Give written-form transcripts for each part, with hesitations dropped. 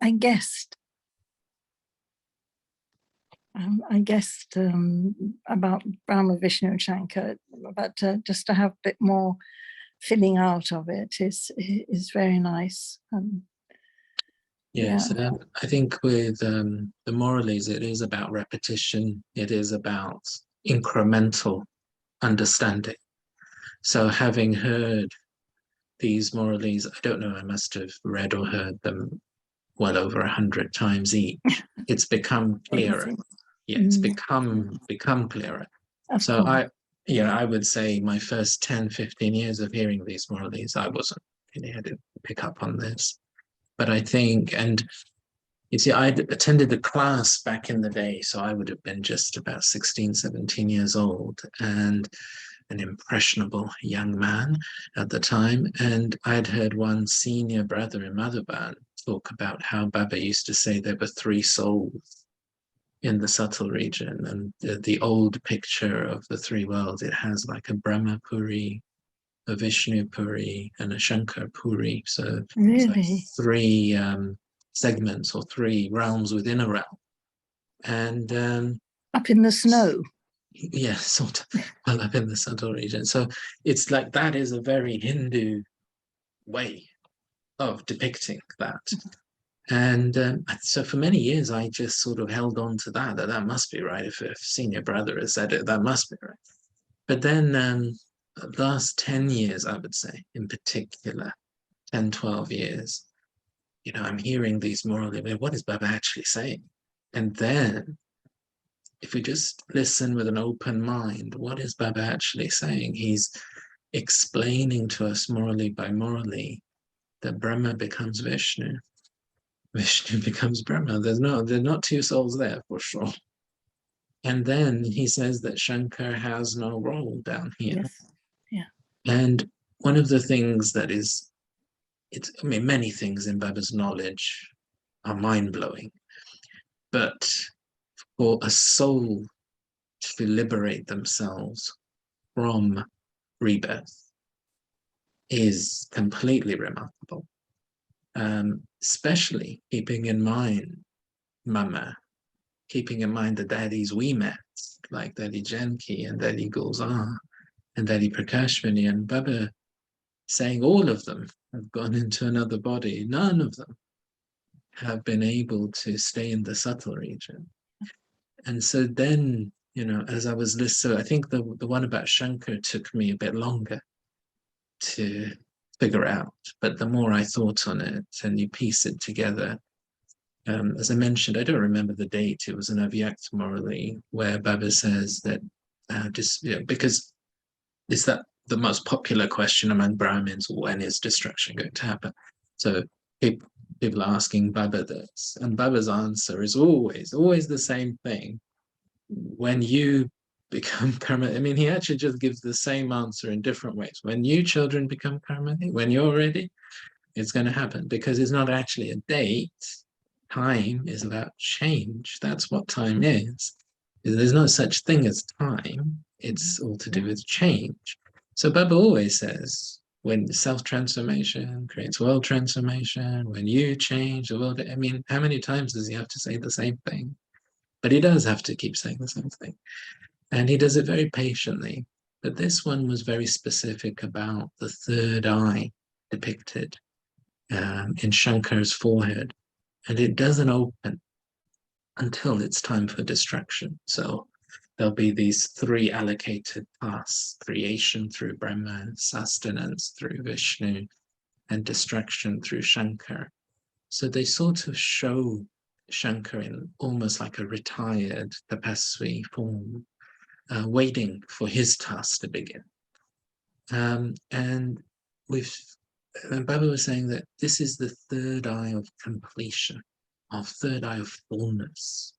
I guessed about Brahma, Vishnu, and Shankar, but just to have a bit more filling out of it is very nice. Yes, I think with the Morales, it is about repetition. It is about incremental understanding. So having heard these Morales, I don't know, I must have read or heard them well over 100 times each. It's become clearer. Yeah, it's become clearer. So I would say my first 10, 15 years of hearing these Morales, I didn't pick up on this. But I think, and you see, I attended a class back in the day, so I would have been just about 16, 17 years old and an impressionable young man at the time. And I'd heard one senior brother in Madhuban talk about how Baba used to say there were 3 souls in the subtle region. And the old picture of the 3 worlds, it has like a Brahma Puri, a Vishnu Puri, and a Shankar Puri. So really? it's like 3 segments or 3 realms within a realm. And up in the snow. Yeah, sort of. Well, up in the subtle region. So it's like that is a very Hindu way of depicting that. And so for many years, I just sort of held on to that must be right. If a senior brother has said it, that must be right. But then the last 10 years, I would say, in particular, 10, 12 years, I'm hearing these what is Baba actually saying? And then if we just listen with an open mind, what is Baba actually saying? He's explaining to us morally by morally that Brahma becomes Vishnu. Vishnu becomes Brahma. There's not 2 souls there for sure. And then he says that Shankar has no role down here. Yes. Yeah. And one of the things that many things in Baba's knowledge are mind-blowing. But for a soul to liberate themselves from rebirth is completely remarkable. Especially keeping in mind Mama, keeping in mind the daddies we met, like Daddy Janki and Daddy Gulzar and Daddy Prakashmani and Baba, saying all of them have gone into another body. None of them have been able to stay in the subtle region. And so then, as I was listening, I think the one about Shankar took me a bit longer to figure out. But the more I thought on it and you piece it together, as I mentioned, I don't remember the date. It was an Avyakt Morally where Baba says that because is that the most popular question among Brahmins, when is destruction going to happen? So people are asking Baba this, and Baba's answer is always the same thing. When you become karma, I mean, he actually just gives the same answer in different ways. When you children become karma, when you're ready, it's going to happen, because it's not actually a date. Time is about change. That's what time is. There's no such thing as time. It's all to do with change. So Baba always says, when self-transformation creates world transformation, when you change the world, I mean, how many times does he have to say the same thing? But he does have to keep saying the same thing. And he does it very patiently. But this one was very specific about the third eye depicted in Shankar's forehead. And it doesn't open until it's time for destruction. So there'll be these 3 allocated tasks: creation through Brahma, sustenance through Vishnu, and destruction through Shankar. So they sort of show Shankar in almost like a retired tapasvi form, waiting for his task to begin. And Baba was saying that this is the third eye of completion, of third eye of fullness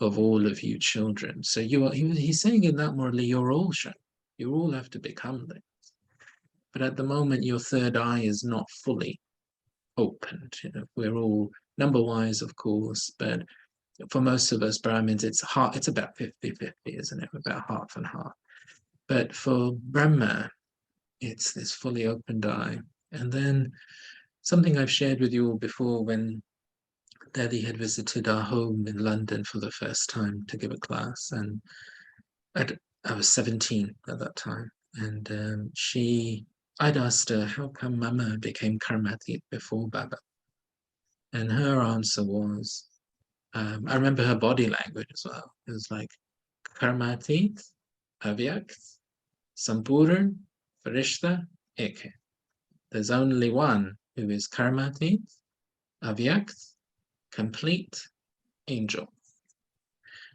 of all of you children. So he's saying in that morally, you're all shown. You all have to become this. But at the moment, your third eye is not fully opened. We're all number-wise, of course, but for most of us Brahmins, it's about 50-50, isn't it? About half and half. But for Brahma, it's this fully opened eye. And then something I've shared with you all before, when Daddy had visited our home in London for the first time to give a class, and I was 17 at that time, and I'd asked her, how come Mama became Karmatit before Baba? And her answer was, I remember her body language as well. It was like, Karmatit, Avyakt, Sampuran, Farishta, Eke. There's only one who is Karmatit, Avyakt, complete, angel.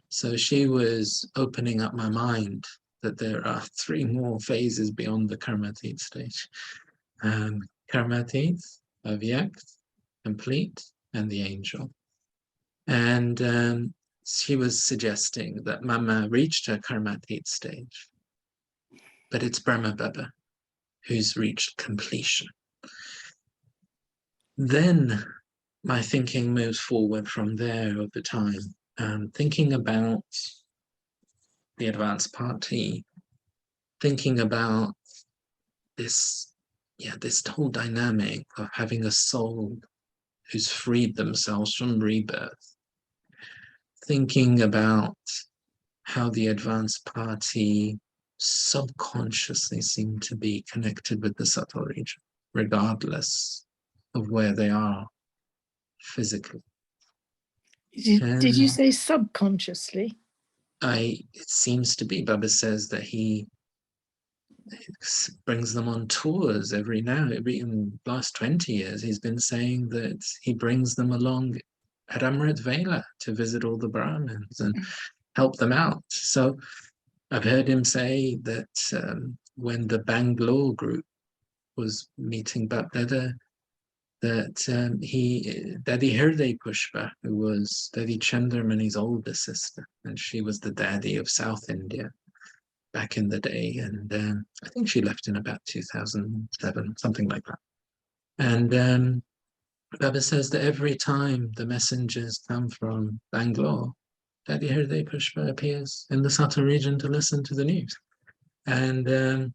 So she was opening up my mind that there are 3 more phases beyond the Karmatit stage. Karmatit, Avyakt, complete, and the angel. And she was suggesting that Mama reached her Karmatit stage, but it's Brahma Baba who's reached completion. Then my thinking moves forward from there over time, thinking about the advanced party, thinking about this whole dynamic of having a soul who's freed themselves from rebirth, thinking about how the advanced party subconsciously seem to be connected with the subtle region, regardless of where they are physically. Did you say subconsciously? It seems to be. Baba says that he brings them on tours in the last 20 years, he's been saying that he brings them along at Amrit Vela to visit all the Brahmins and help them out. So I've heard him say that when the Bangalore group was meeting Bapdada, that Daddy Hirday Pushpa, who was Daddy Chandramani's older sister, and she was the daddy of South India back in the day, and I think she left in about 2007, something like that. And Baba says that every time the messengers come from Bangalore, Daddy Hirday Pushpa appears in the subtle region to listen to the news. And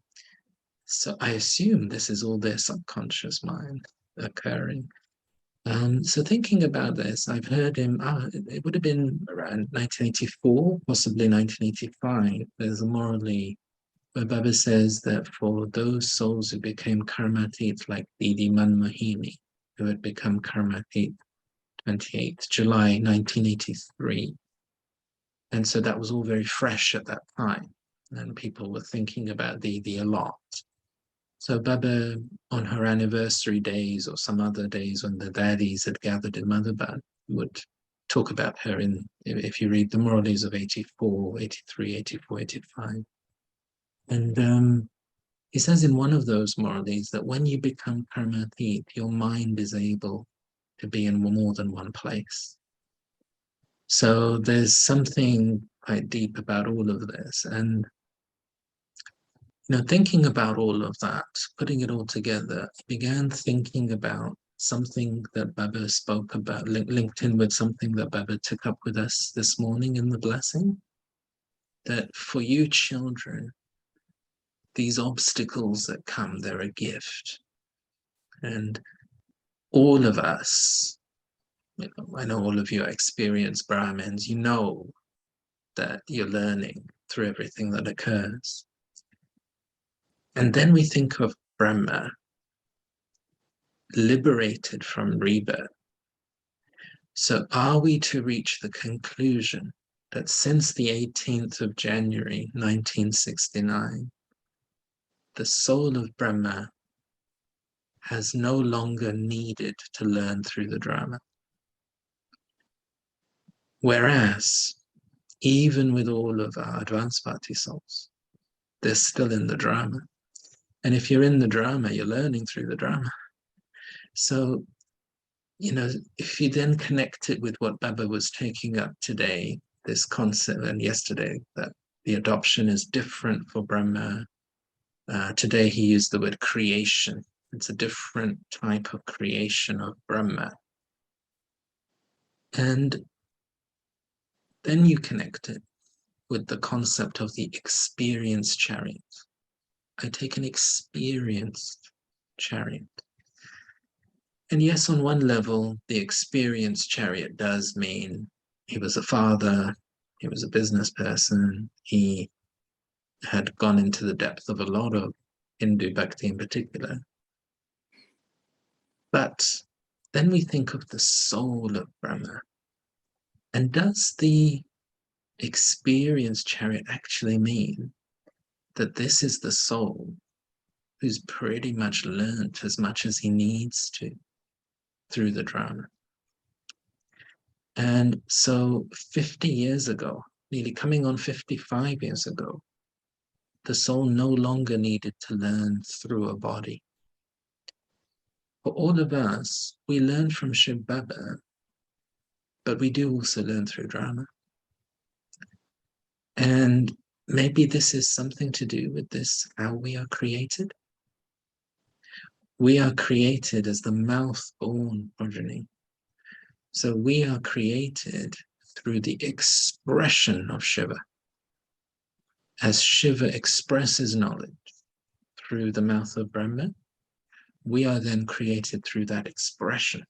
so I assume this is all their subconscious mind occurring. So thinking about this, I've heard him, it would have been around 1984, possibly 1985. There's a morally where Baba says that for those souls who became Karmatit, like Didi Manmohini, who had become Karmatit 28th July 1983. And so that was all very fresh at that time. And people were thinking about Didi a lot. So Baba, on her anniversary days or some other days when the daddies had gathered in Madhaban, would talk about her if you read the Muralis of 84, 83, 84, 85. And he says in one of those Muralis that when you become Karmatit, your mind is able to be in more than one place. So there's something quite deep about all of this. And thinking about all of that, putting it all together, I began thinking about something that Baba spoke about, linked in with something that Baba took up with us this morning in the blessing, that for you children, these obstacles that come, they're a gift. And all of us, I know all of you are experienced Brahmins, you know that you're learning through everything that occurs. And then we think of Brahma, liberated from rebirth. So are we to reach the conclusion that since the 18th of January, 1969, the soul of Brahma has no longer needed to learn through the drama? Whereas, even with all of our advanced party souls, they're still in the drama. And if you're in the drama, you're learning through the drama. So, if you then connect it with what Baba was taking up today, this concept, and yesterday, that the adoption is different for Brahma. Today he used the word creation. It's a different type of creation of Brahma. And then you connect it with the concept of the experienced chariot. I take an experienced chariot. And yes, on one level, the experienced chariot does mean he was a father, he was a business person, he had gone into the depth of a lot of Hindu bhakti in particular. But then we think of the soul of Brahma. And does the experienced chariot actually mean that this is the soul who's pretty much learnt as much as he needs to through the drama? And so 50 years ago, nearly coming on 55 years ago, the soul no longer needed to learn through a body. For all of us, we learn from Shiv Baba, but we do also learn through drama. And maybe this is something to do with this, how we are created. We are created as the mouth-born progeny. So we are created through the expression of Shiva. As Shiva expresses knowledge through the mouth of Brahma, we are then created through that expression.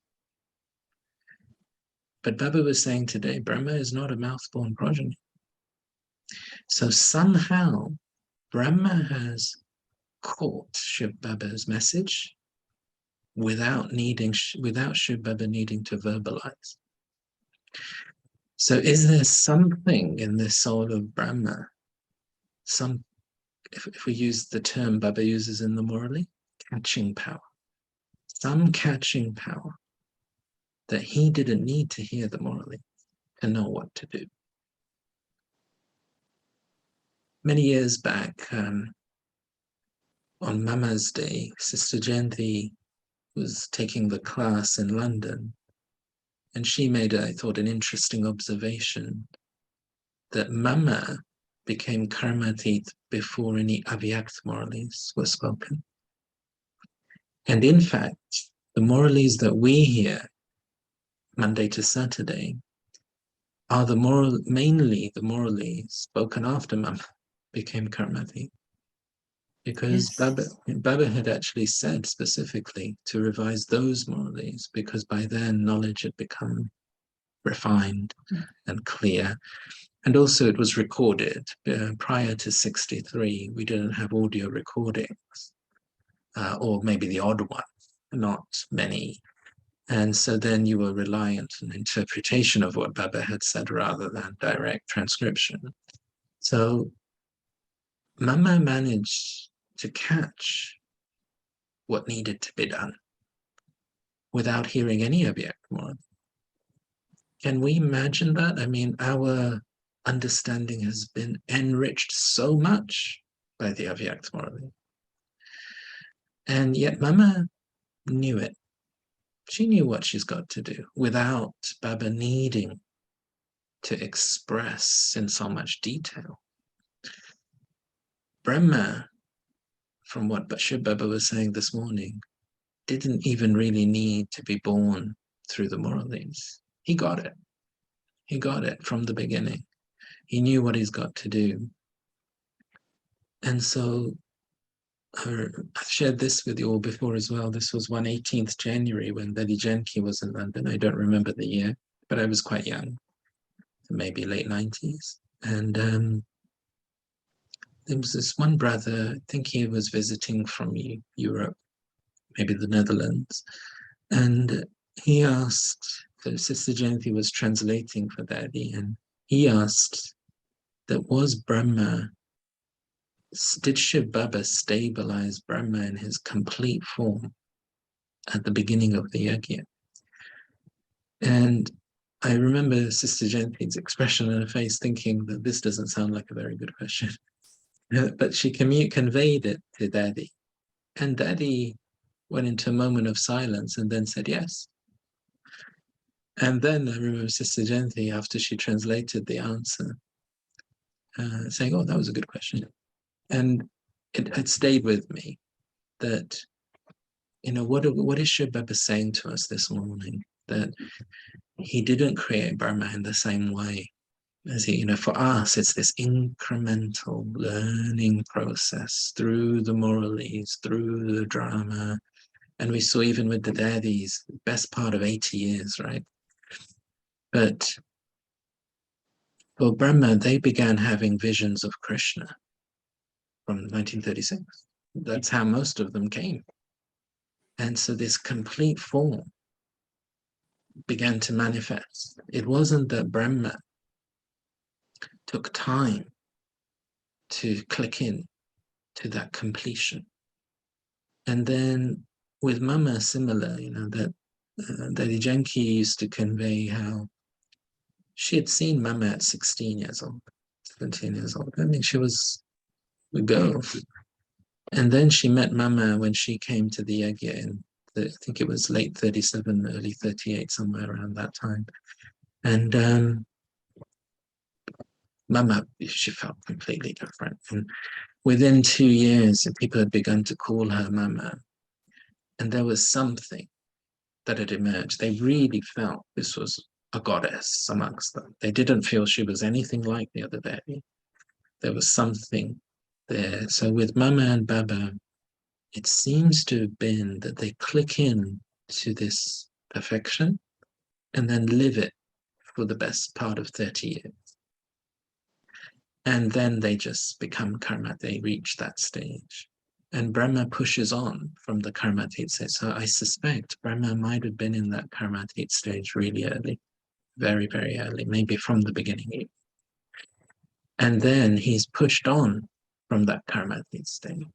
But Baba was saying today, Brahma is not a mouth-born progeny. So somehow Brahma has caught Shiv Baba's message without Shiv Baba needing to verbalize. So is there something in the soul of Brahma, if we use the term Baba uses in the Murali, catching power, some catching power that he didn't need to hear the Murali to know what to do? Many years back, on Mama's Day, Sister Jayanti was taking the class in London, and she made, I thought, an interesting observation that Mama became karmatit before any avyakt Muralis were spoken. And in fact, the Muralis that we hear Monday to Saturday are mainly the Muralis spoken after Mama became karmatit. Because Yes. Baba had actually said specifically to revise those Muralis, because by then knowledge had become refined and clear. And also it was recorded. Prior to 63, we didn't have audio recordings, or maybe the odd one, not many. And so then you were reliant on interpretation of what Baba had said rather than direct transcription. So Mama managed to catch what needed to be done without hearing any avyakt Murali. Can we imagine that? I mean, our understanding has been enriched so much by the avyakt Murali. And yet Mama knew it. She knew what she's got to do without Baba needing to express in so much detail. Brahma, from what Shiv Baba was saying this morning, didn't even really need to be born through the Muralis. He got it. He got it from the beginning. He knew what he's got to do. And so I've shared this with you all before as well. This was 18th January when Lady Janki was in London. I don't remember the year, but I was quite young, maybe late 90s. And there was this one brother, I think he was visiting from Europe, maybe the Netherlands. And he asked, Sister Jayanti was translating for Daddy, and he asked that was Brahma, did Shiv Baba stabilize Brahma in his complete form at the beginning of the yajna? And I remember Sister Jayanti's expression on her face thinking that this doesn't sound like a very good question. But she conveyed it to Daddy. And Daddy went into a moment of silence and then said yes. And then I remember Sister Jayanti, after she translated the answer, saying, oh, that was a good question. And it had stayed with me that, what is Shiv Baba saying to us this morning? That he didn't create Brahma in the same way as he, for us, it's this incremental learning process through the Muralis, through the drama, And we saw even with the daddies, best part of 80 years, right? But for Brahma, they began having visions of Krishna from 1936. That's how most of them came. And so this complete form began to manifest. It wasn't that Brahma took time to click in to that completion. And then with Mama, similar, that Daddy Janki used to convey how she had seen Mama at 16 years old, 17 years old. I mean, she was a girl. And then she met Mama when she came to the Yagya in, I think it was late 37, early 38, somewhere around that time. And Mama, she felt completely different. And within 2 years, people had begun to call her Mama. And there was something that had emerged. They really felt this was a goddess amongst them. They didn't feel she was anything like the other Devi. There was something there. So with Mama and Baba, it seems to have been that they click in to this perfection and then live it for the best part of 30 years. And then they just become karma. They reach that stage. And Brahma pushes on from the karmatit stage. So I suspect Brahma might have been in that karmatit stage really early, very, very early, maybe from the beginning. And then he's pushed on from that karmatit stage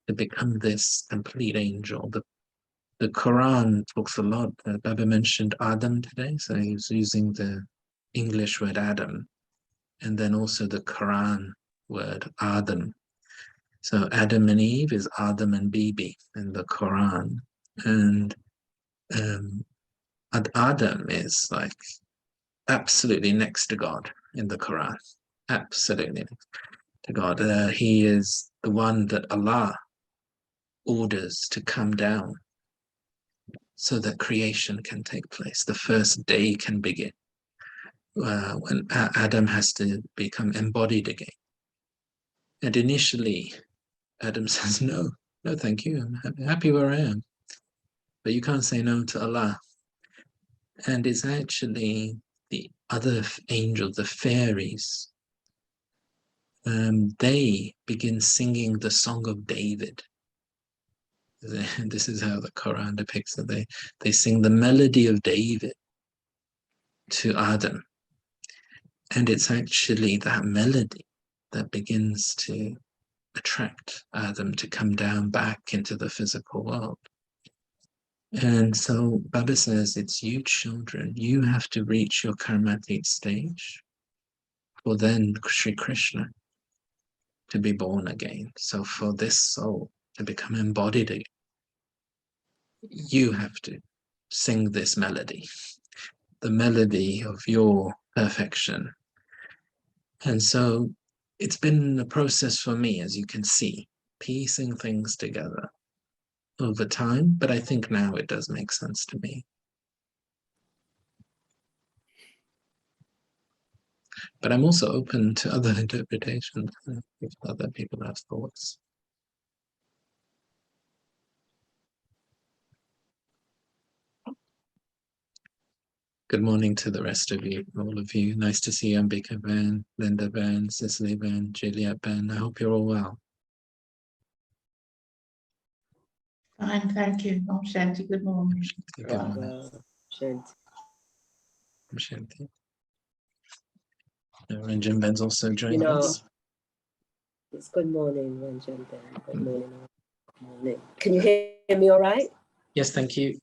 to become this complete angel. The Quran talks a lot. Baba mentioned Adam today, so he was using the English word Adam, and then also the Quran word Adam. So Adam and Eve is Adam and Bibi in the Quran. And Adam is like absolutely next to God in the Quran. Absolutely next to God. He is the one that Allah orders to come down so that creation can take place. The first day can begin. When Adam has to become embodied again. And initially, Adam says, no, thank you. I'm happy where I am. But you can't say no to Allah. And it's actually the other angels, the fairies, they begin singing the Song of David. This is how the Quran depicts it. They sing the melody of David to Adam. And it's actually that melody that begins to attract Adam to come down back into the physical world. And so Baba says, it's you children, you have to reach your karmatic stage for then Sri Krishna to be born again. So for this soul to become embodied again, you have to sing this melody, the melody of your perfection. And so it's been a process for me, as you can see, piecing things together over time, but I think now it does make sense to me. But I'm also open to other interpretations if other people have thoughts. Good morning to the rest of you, all of you. Nice to see Ambika Ben, Linda Ben, Cicely Ben, Juliet Ben. I hope you're all well. Fine, thank you. Om Shanti, good morning. Good morning. Shanti. Shanti. Ranjan Ben's also joined us. It's good morning, Ranjan Ben. Good morning. Good morning. Can you hear me all right? Yes, thank you.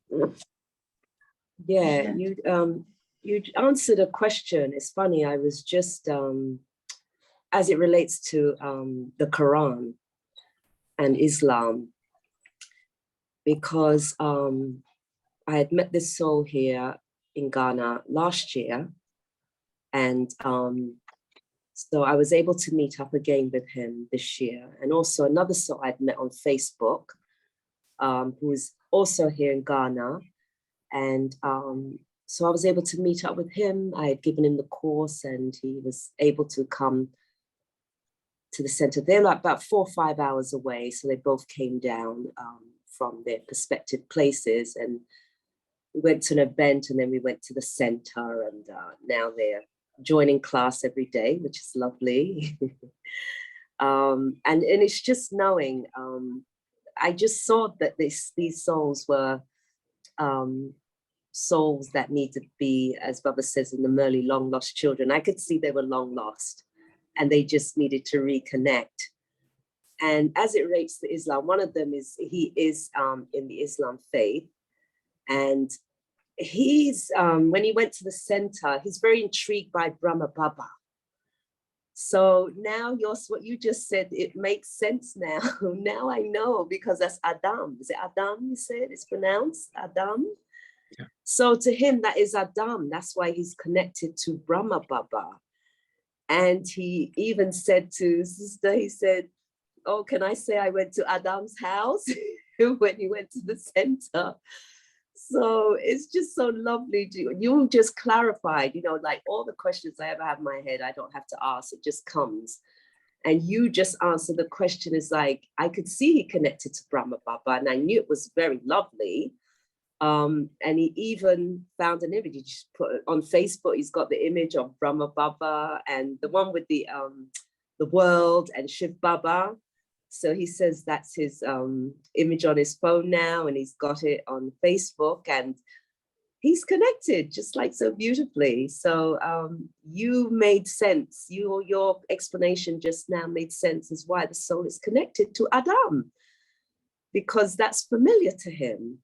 Yeah, you answered a question. It's funny, I was just, as it relates to the Quran and Islam, because I had met this soul here in Ghana last year, and so I was able to meet up again with him this year. And also another soul I'd met on Facebook, who's also here in Ghana. And so I was able to meet up with him. I had given him the course and he was able to come to the center. They're like about 4 or 5 hours away. So they both came down from their perspective places. And we went to an event, and then we went to the center, and now they're joining class every day, which is lovely. And it's just knowing, I just saw that these souls were souls that need to be, as Baba says in the Merli, long lost children. I could see they were long lost and they just needed to reconnect. And as it relates to Islam, one of them is, he is in the Islam faith. And he's, when he went to the center, he's very intrigued by Brahma Baba. So now what you just said, it makes sense now. Now I know, because that's Adam. Is it Adam you said? It's pronounced Adam? Yeah. So to him, that is Adam. That's why he's connected to Brahma Baba. And he even said to Sister, he said, oh, can I say I went to Adam's house when he went to the center? So it's just so lovely. You just clarified, you know, like all the questions I ever have in my head, I don't have to ask, it just comes. And you just answered the question. Is like, I could see he connected to Brahma Baba, and I knew it was very lovely. And he even found an image, he just put it on Facebook. He's got the image of Brahma Baba and the one with the world and Shiv Baba. So he says that's his image on his phone now, and he's got it on Facebook, and he's connected just like so beautifully. So you made sense. Your explanation just now made sense as why the soul is connected to Adam, because that's familiar to him.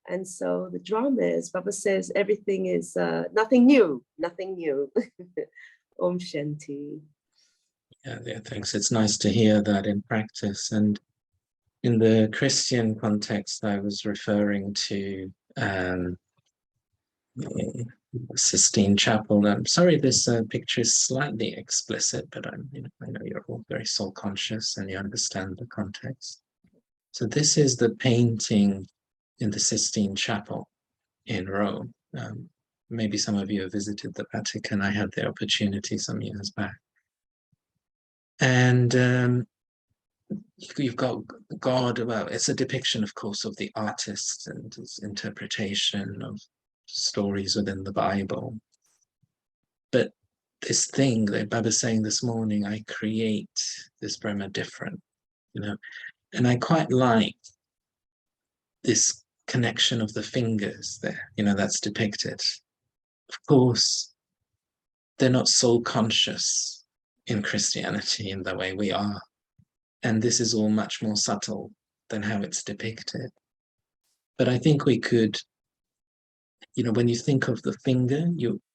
And so the drama is, Baba says, everything is nothing new, nothing new. Om Shanti. Yeah, thanks. It's nice to hear that in practice. And in the Christian context, I was referring to the Sistine Chapel. I'm sorry, this picture is slightly explicit, but I know you're all very soul conscious and you understand the context. So this is the painting in the Sistine Chapel in Rome. Maybe some of you have visited the Vatican. I had the opportunity some years back. And you've got God, well, it's a depiction, of course, of the artist and his interpretation of stories within the Bible. But this thing that Baba's saying this morning, I create this Brahma different, you know, and I quite like this connection of the fingers there, you know, that's depicted. Of course, they're not soul conscious in Christianity in the way we are. And this is all much more subtle than how it's depicted. But I think we could, you know, when you think of the finger,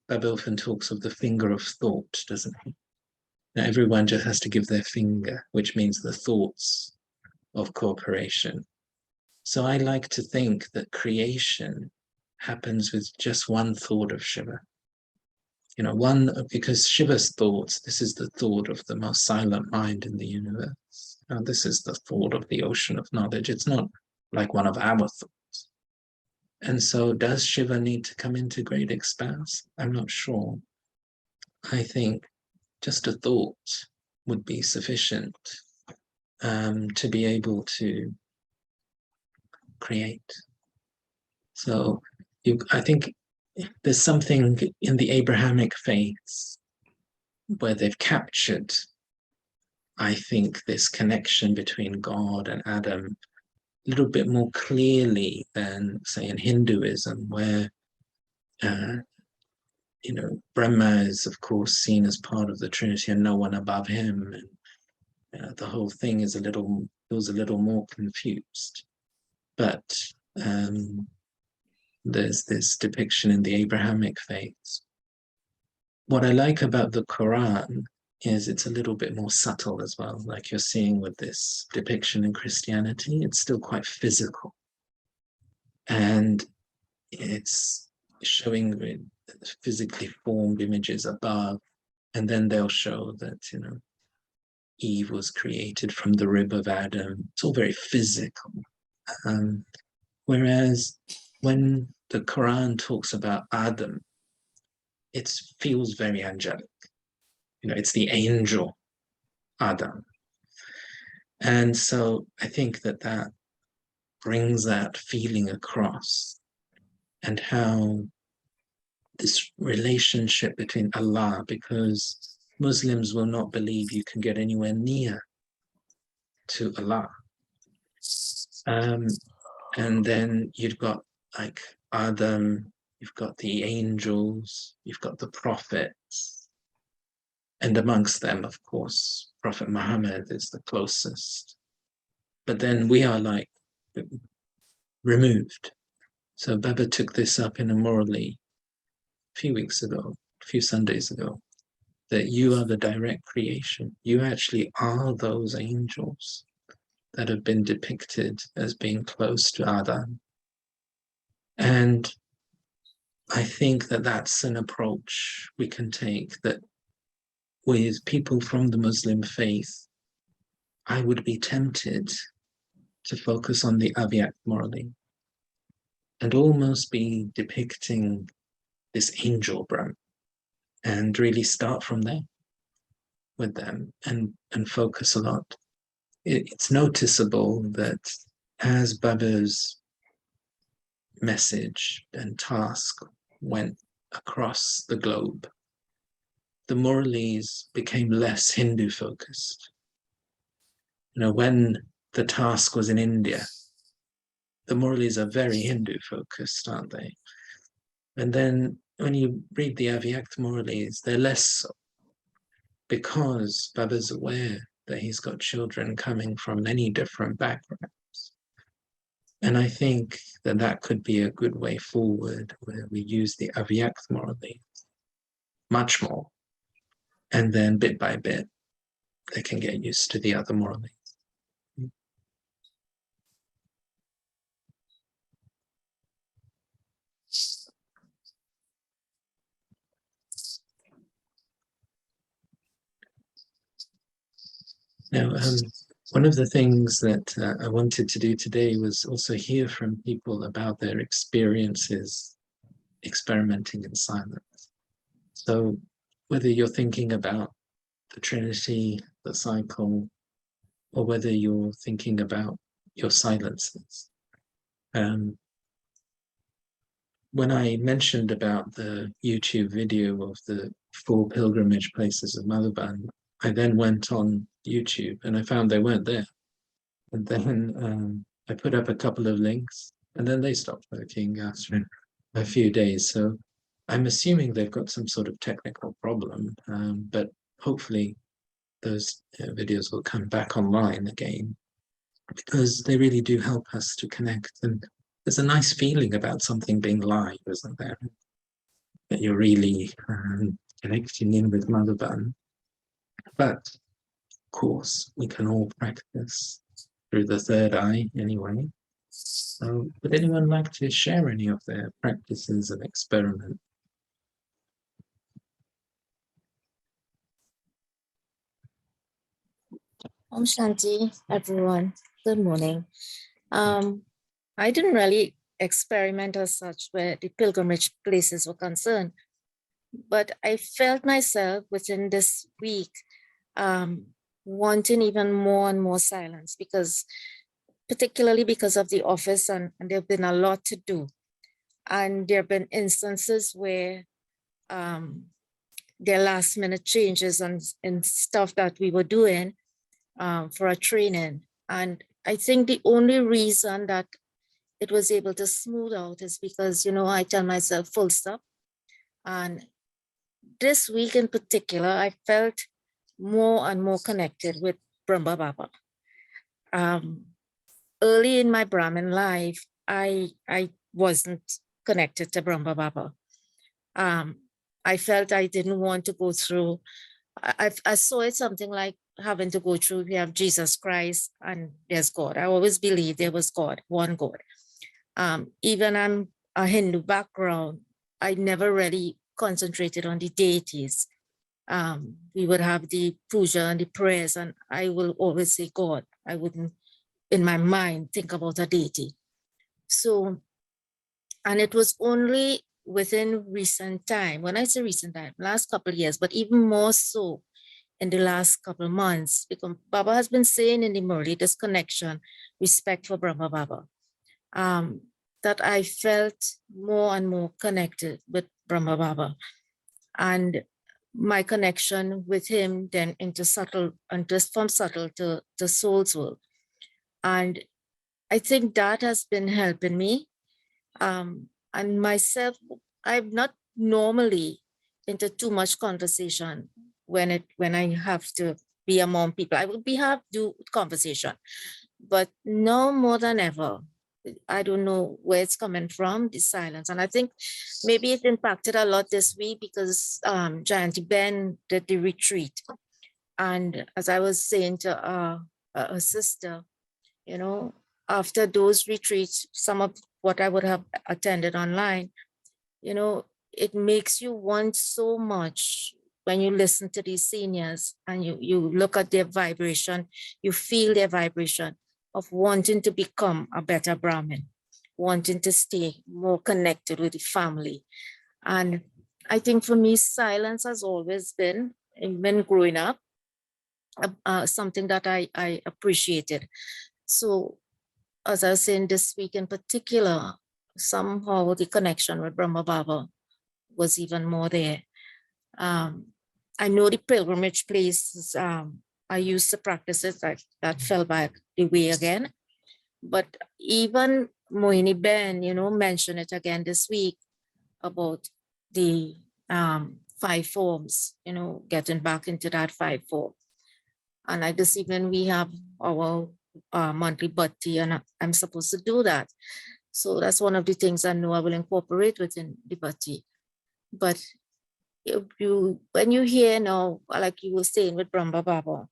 Baba often talks of the finger of thought, doesn't he? Now, everyone just has to give their finger, which means the thoughts of cooperation. So I like to think that creation happens with just one thought of Shiva. You know, because Shiva's thoughts, this is the thought of the most silent mind in the universe. Now, this is the thought of the ocean of knowledge. It's not like one of our thoughts. And so does Shiva need to come into great expanse? I'm not sure. I think just a thought would be sufficient to be able to create. So I think there's something in the Abrahamic faiths where they've captured, I think, this connection between God and Adam a little bit more clearly than, say, in Hinduism, where you know, Brahma is, of course, seen as part of the Trinity and no one above him. And the whole thing is feels a little more confused. But there's this depiction in the Abrahamic faiths. What I like about the Quran is it's a little bit more subtle as well, like you're seeing with this depiction in Christianity. It's still quite physical. And it's showing physically formed images above, and then they'll show that, you know, Eve was created from the rib of Adam. It's all very physical. Whereas when the Quran talks about Adam, it feels very angelic. You know, it's the angel Adam. And so I think that brings that feeling across, and how this relationship between Allah, because Muslims will not believe you can get anywhere near to Allah. And then you've got like Adam, you've got the angels, you've got the prophets, and amongst them, of course, Prophet Muhammad is the closest. But then we are like removed. So Baba took this up in a morally a few Sundays ago, that you are the direct creation. You actually are those angels that have been depicted as being close to Adam. And I think that that's an approach we can take, that with people from the Muslim faith, I would be tempted to focus on the Avyakt morally and almost be depicting this angel Brahma and really start from there with them and focus a lot. It's noticeable that as Baba's message and task went across the globe, the Muralis became less Hindu focused. You know, when the task was in India, the Muralis are very Hindu focused, aren't they? And then when you read the Avyakt Muralis, they're less so, because Baba's aware that he's got children coming from many different backgrounds. And I think that that could be a good way forward, where we use the Avyakt Muralis much more. And then bit by bit, they can get used to the other Muralis. Now, one of the things that I wanted to do today was also hear from people about their experiences experimenting in silence. So whether you're thinking about the Trinity, the cycle, or whether you're thinking about your silences. When I mentioned about the YouTube video of the 4 pilgrimage places of Malaban, I then went on YouTube and I found they weren't there. And then I put up a couple of links, and then they stopped working after a few days. So I'm assuming they've got some sort of technical problem, but hopefully those videos will come back online again, because they really do help us to connect. And there's a nice feeling about something being live, isn't there? That you're really connecting in with Malaban. But of course, we can all practice through the third eye anyway. So would anyone like to share any of their practices and experiment? Om Shanti, everyone. Good morning. I didn't really experiment as such where the pilgrimage places were concerned, but I felt myself within this week wanting even more and more silence, because particularly because of the office, and there have been a lot to do. And there have been instances where there are last minute changes and stuff that we were doing for a training. And I think the only reason that it was able to smooth out is because, I tell myself full stop. And this week in particular, I felt more and more connected with Brahma Baba. Early in my Brahmin life, I wasn't connected to Brahma Baba. I felt I didn't want to go through. I saw it something like having to go through. We have Jesus Christ and there's God. I always believed there was God, one God. Even I'm a Hindu background, I never really concentrated on the deities. We would have the puja and the prayers, and I will always say God. I wouldn't, in my mind, think about a deity. So, and it was only within recent time, when I say recent time, last couple of years, but even more so in the last couple of months, because Baba has been saying in the Murli, this connection, respect for Brahma Baba. that I felt more and more connected with Brahma Baba, and my connection with him then into subtle, and just from subtle to soul's world. And I think that has been helping me. And myself, I'm not normally into too much conversation when I have to be among people. I will do conversation, but no more than ever. I don't know where it's coming from, the silence. And I think maybe it impacted a lot this week because Jayanti Ben did the retreat. And as I was saying to a sister, you know, after those retreats, some of what I would have attended online, you know, it makes you want so much when you listen to these seniors and you look at their vibration, you feel their vibration of wanting to become a better Brahmin, wanting to stay more connected with the family. And I think for me, silence has always been, even growing up, something that I appreciated. So as I was saying this week in particular, somehow the connection with Brahma Baba was even more there. I know the pilgrimage places, I used to practice it, that fell back the way again. But even Mohini Ben, you know, mentioned it again this week about the 5 forms, you know, getting back into that 5 form. And like this evening, we have our monthly bhakti, and I'm supposed to do that. So that's one of the things I know I will incorporate within the bhakti. But when you hear now, like you were saying with Brahma Baba,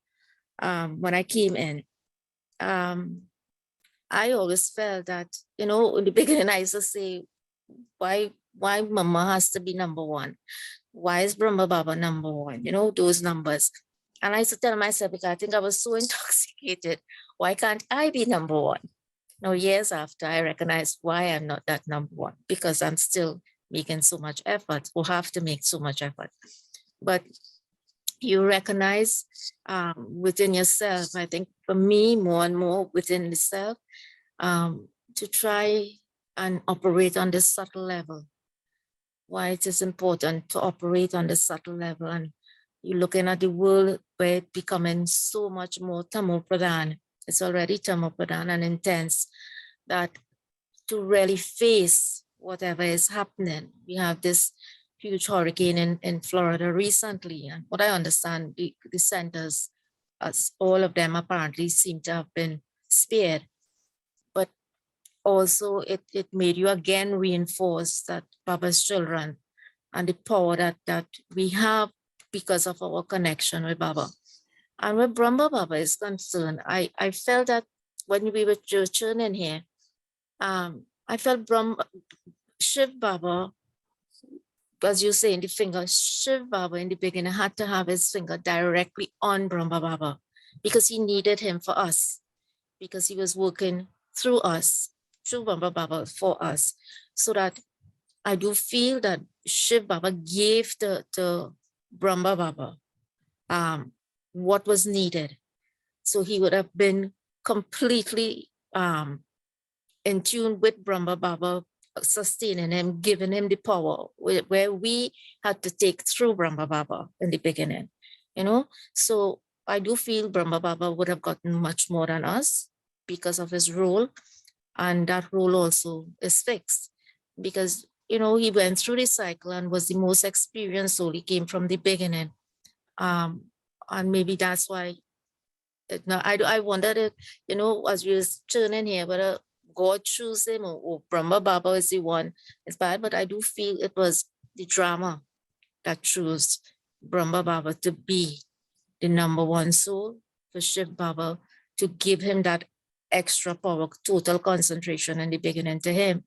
when I came in, I always felt that, you know, in the beginning I used to say, why Mama has to be number 1? Why is Brahma Baba number 1? You know, those numbers. And I used to tell myself, because I think I was so intoxicated, why can't I be number 1? Now, years after, I recognize why I'm not that number 1, because I'm still making so much effort, or have to make so much effort. But you recognize within yourself, I think for me, more and more within yourself, to try and operate on this subtle level. Why it is important to operate on the subtle level. And you're looking at the world where it's becoming so much more Tamil Pradhan. It's already Tamil Pradhan and intense, that to really face whatever is happening. We have this huge hurricane in Florida recently. And what I understand, the centers, as all of them apparently seem to have been spared. But also it made you again reinforce that Baba's children and the power that we have because of our connection with Baba. And where Brahma Baba is concerned, I felt that when we were journeying here, I felt Shiv Baba, as you say in the finger, Shiv Baba in the beginning had to have his finger directly on Brahma Baba because he needed him for us, because he was working through us, through Brahma Baba for us. So that I do feel that Shiv Baba gave to Brahma Baba what was needed. So he would have been completely in tune with Brahma Baba, sustaining him, giving him the power where we had to take through Brahma Baba in the beginning, you know? So I do feel Brahma Baba would have gotten much more than us because of his role. And that role also is fixed because, you know, he went through the cycle and was the most experienced soul. He came from the beginning. And maybe that's why, I wondered if, you know, as we was turning here, whether God chose him or Brahma Baba is the one. It's bad, but I do feel it was the drama that chose Brahma Baba to be the number 1 soul for Shiv Baba, to give him that extra power, total concentration in the beginning to him.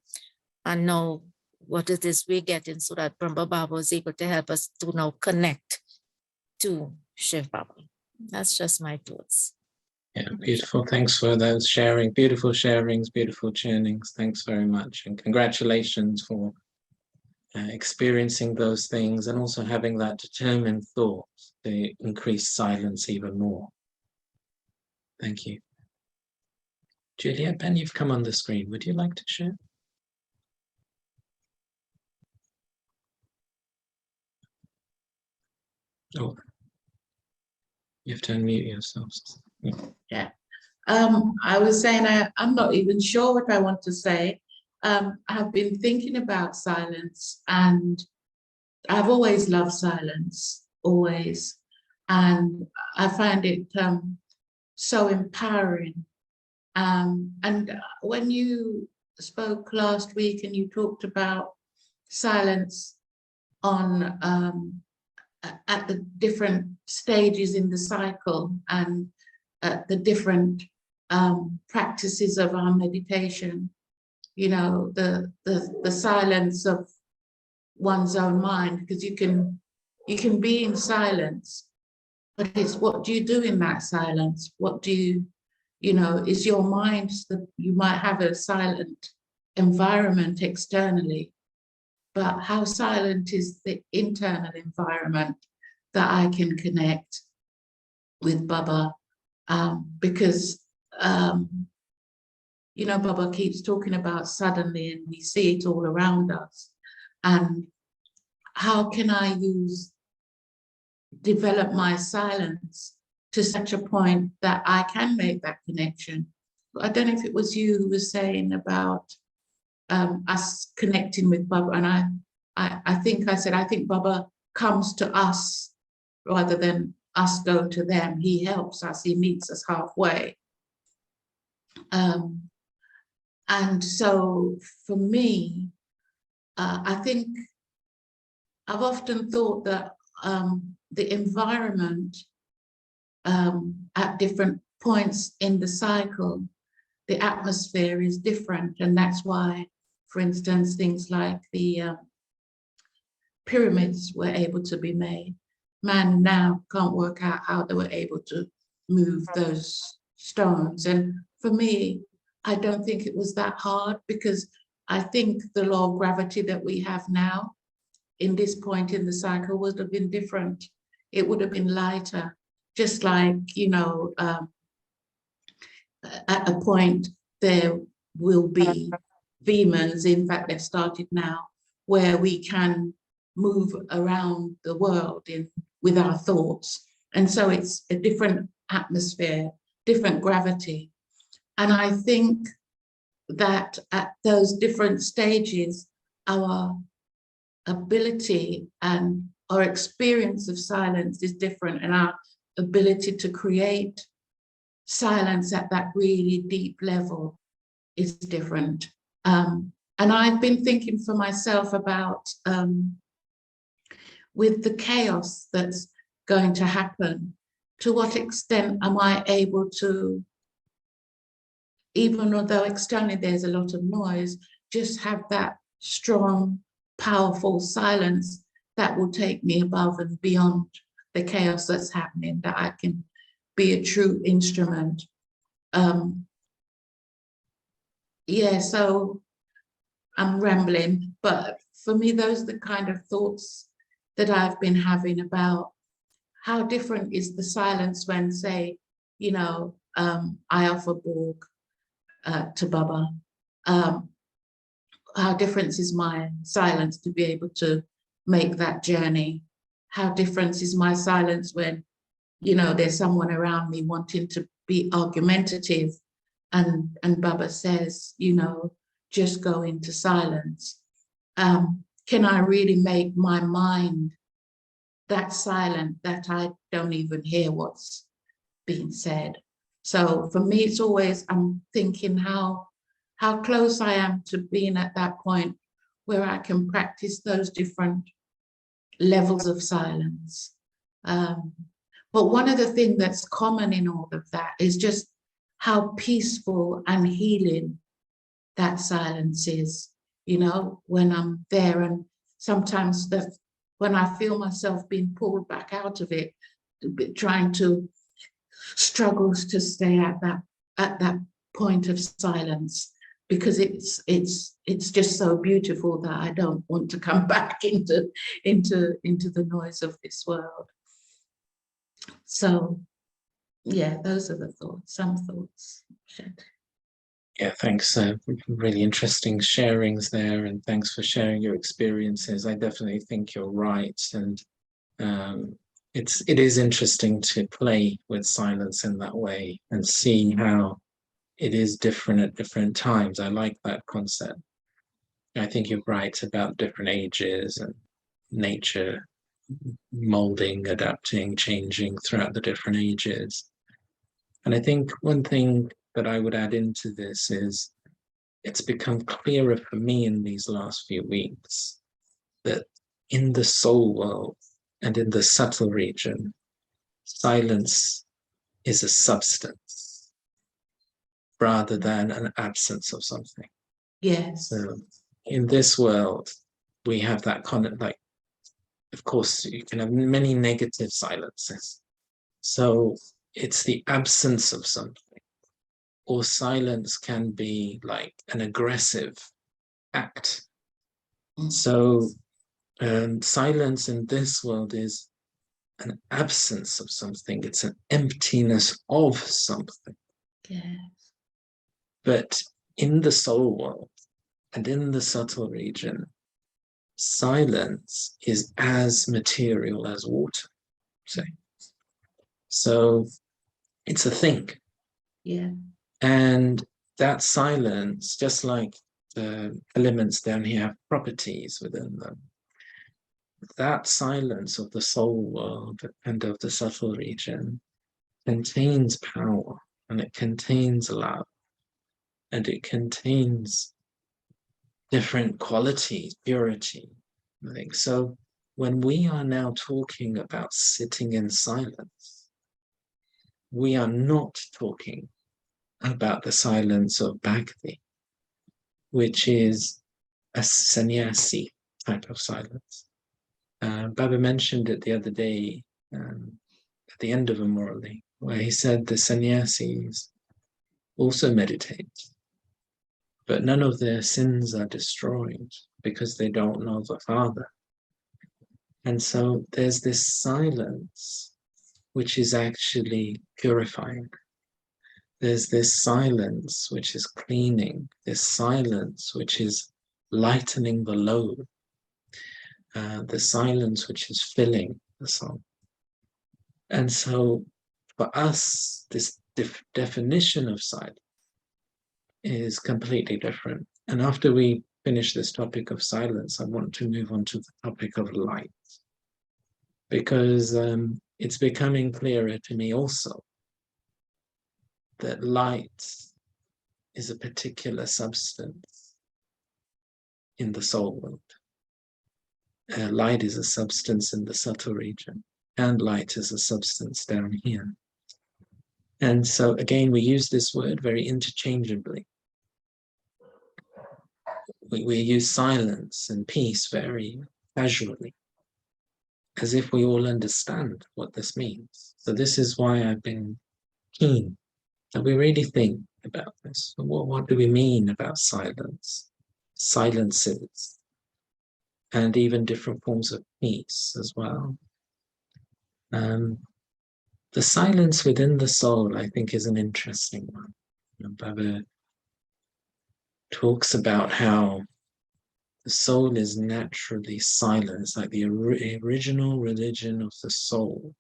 And now what it is we're getting, so that Brahma Baba is able to help us to now connect to Shiv Baba. That's just my thoughts. Yeah, beautiful. Thanks for those sharing, beautiful sharings, beautiful tunings. Thanks very much. And congratulations for experiencing those things and also having that determined thought to increase silence even more. Thank you. Juliet, Ben, you've come on the screen. Would you like to share? Oh, you have to unmute yourselves. Yeah. I was saying I'm not even sure what I want to say. I've been thinking about silence, and I've always loved silence, always. And I find it so empowering. And when you spoke last week and you talked about silence on at the different stages in the cycle and at the different practices of our meditation, you know, the silence of one's own mind, because you can be in silence, but it's what do you do in that silence? What do you know, is your mind that you might have a silent environment externally, but how silent is the internal environment that I can connect with Baba? Because you know, Baba keeps talking about suddenly, and we see it all around us. And how can I develop my silence to such a point that I can make that connection? I don't know if it was you who was saying about us connecting with Baba, and I think I said, I think Baba comes to us rather than us go to them. He helps us, he meets us halfway. And so for me, I think I've often thought that the environment at different points in the cycle, the atmosphere is different. And that's why, for instance, things like the pyramids were able to be made. Man now can't work out how they were able to move those stones. And for me, I don't think it was that hard, because I think the law of gravity that we have now in this point in the cycle would have been different. It would have been lighter, just like, you know, at a point there will be Vemans, in fact, they've started now, where we can move around the world with our thoughts. And so it's a different atmosphere, different gravity. And I think that at those different stages, our ability and our experience of silence is different, and our ability to create silence at that really deep level is different. And I've been thinking for myself about with the chaos that's going to happen, to what extent am I able to, even although externally there's a lot of noise, just have that strong, powerful silence that will take me above and beyond the chaos that's happening, that I can be a true instrument. Yeah, so I'm rambling, but for me, those are the kind of thoughts that I've been having about how different is the silence when, say, you know, I offer Borg to Baba. How different is my silence to be able to make that journey? How different is my silence when, you know, there's someone around me wanting to be argumentative, and Baba says, you know, just go into silence. Can I really make my mind that silent that I don't even hear what's being said? So for me, it's always, I'm thinking how close I am to being at that point where I can practice those different levels of silence. But one of the things that's common in all of that is just how peaceful and healing that silence is, you know, when I'm there. And sometimes when I feel myself being pulled back out of it, trying to struggle to stay at that point of silence, because it's just so beautiful that I don't want to come back into the noise of this world. So yeah, those are the thoughts, some thoughts. Yeah, thanks. Really interesting sharings there, and thanks for sharing your experiences. I definitely think you're right, and it is interesting to play with silence in that way and see how it is different at different times. I like that concept. I think you're right about different ages and nature molding, adapting, changing throughout the different ages. And I think one thing that I would add into this is it's become clearer for me in these last few weeks that in the soul world and in the subtle region, silence is a substance rather than an absence of something. Yes. So in this world, we have that kind of like, of course, you can have many negative silences. So it's the absence of something. Or silence can be like an aggressive act. So silence in this world is an absence of something. It's an emptiness of something. Yeah. But in the soul world and in the subtle region, silence is as material as water, say. So it's a thing. Yeah. And that silence, just like the elements down here have properties within them, that silence of the soul world and of the subtle region contains power, and it contains love, and it contains different qualities, purity. I think so. When we are now talking about sitting in silence, we are not talking about the silence of bhakti, which is a sannyasi type of silence. Baba mentioned it the other day at the end of a Murali, where he said the sannyasis also meditate, but none of their sins are destroyed because they don't know the Father. And so there's this silence which is actually purifying. There's this silence which is cleaning, this silence which is lightening the load, the silence which is filling the soul. And so for us, this definition of silence is completely different. And after we finish this topic of silence, I want to move on to the topic of light, because it's becoming clearer to me also that light is a particular substance in the soul world. Light is a substance in the subtle region, and light is a substance down here. And so again, we use this word very interchangeably. We use silence and peace very casually, as if we all understand what this means. So this is why I've been keen that we really think about this. What do we mean about silence? Silences, and even different forms of peace as well. The silence within the soul, I think, is an interesting one. Baba talks about how the soul is naturally silent. It's like the original religion of the soul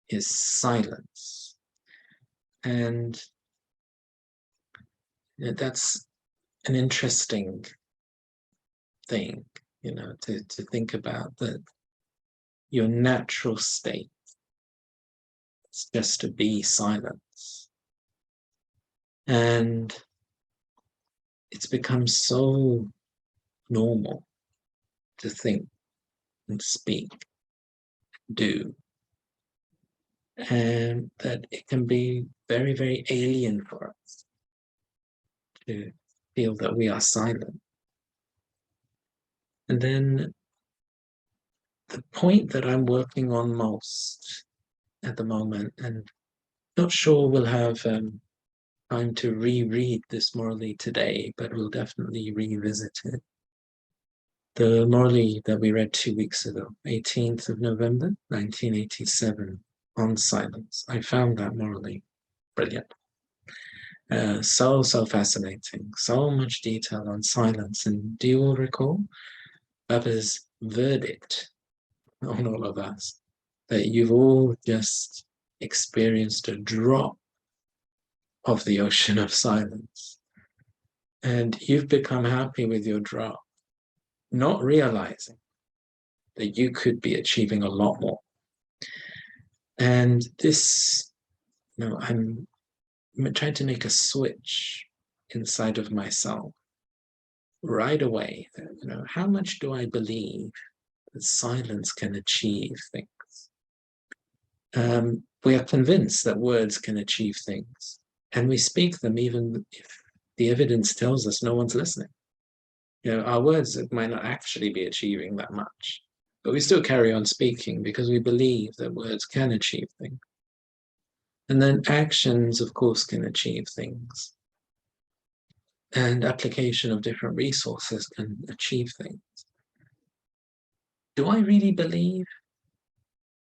is silence. And that's an interesting thing, to think about, that your natural state is just to be silence. And it's become so normal to think and speak, do, and that it can be very, very alien for us to feel that we are silent. And then the point that I'm working on most at the moment, and not sure we'll have time to reread this Murali today, but we'll definitely revisit it. The Murali that we read 2 weeks ago, 18th of November, 1987, on silence. I found that Murali brilliant. So fascinating. So much detail on silence. And do you all recall Baba's verdict on all of us? That you've all just experienced a drop of the ocean of silence. And you've become happy with your drop, not realizing that you could be achieving a lot more. And this, I'm trying to make a switch inside of myself right away. How much do I believe that silence can achieve things? We are convinced that words can achieve things, and we speak them even if the evidence tells us no one's listening. Our words might not actually be achieving that much, but we still carry on speaking because we believe that words can achieve things. And then actions, of course, can achieve things. And application of different resources can achieve things. Do I really believe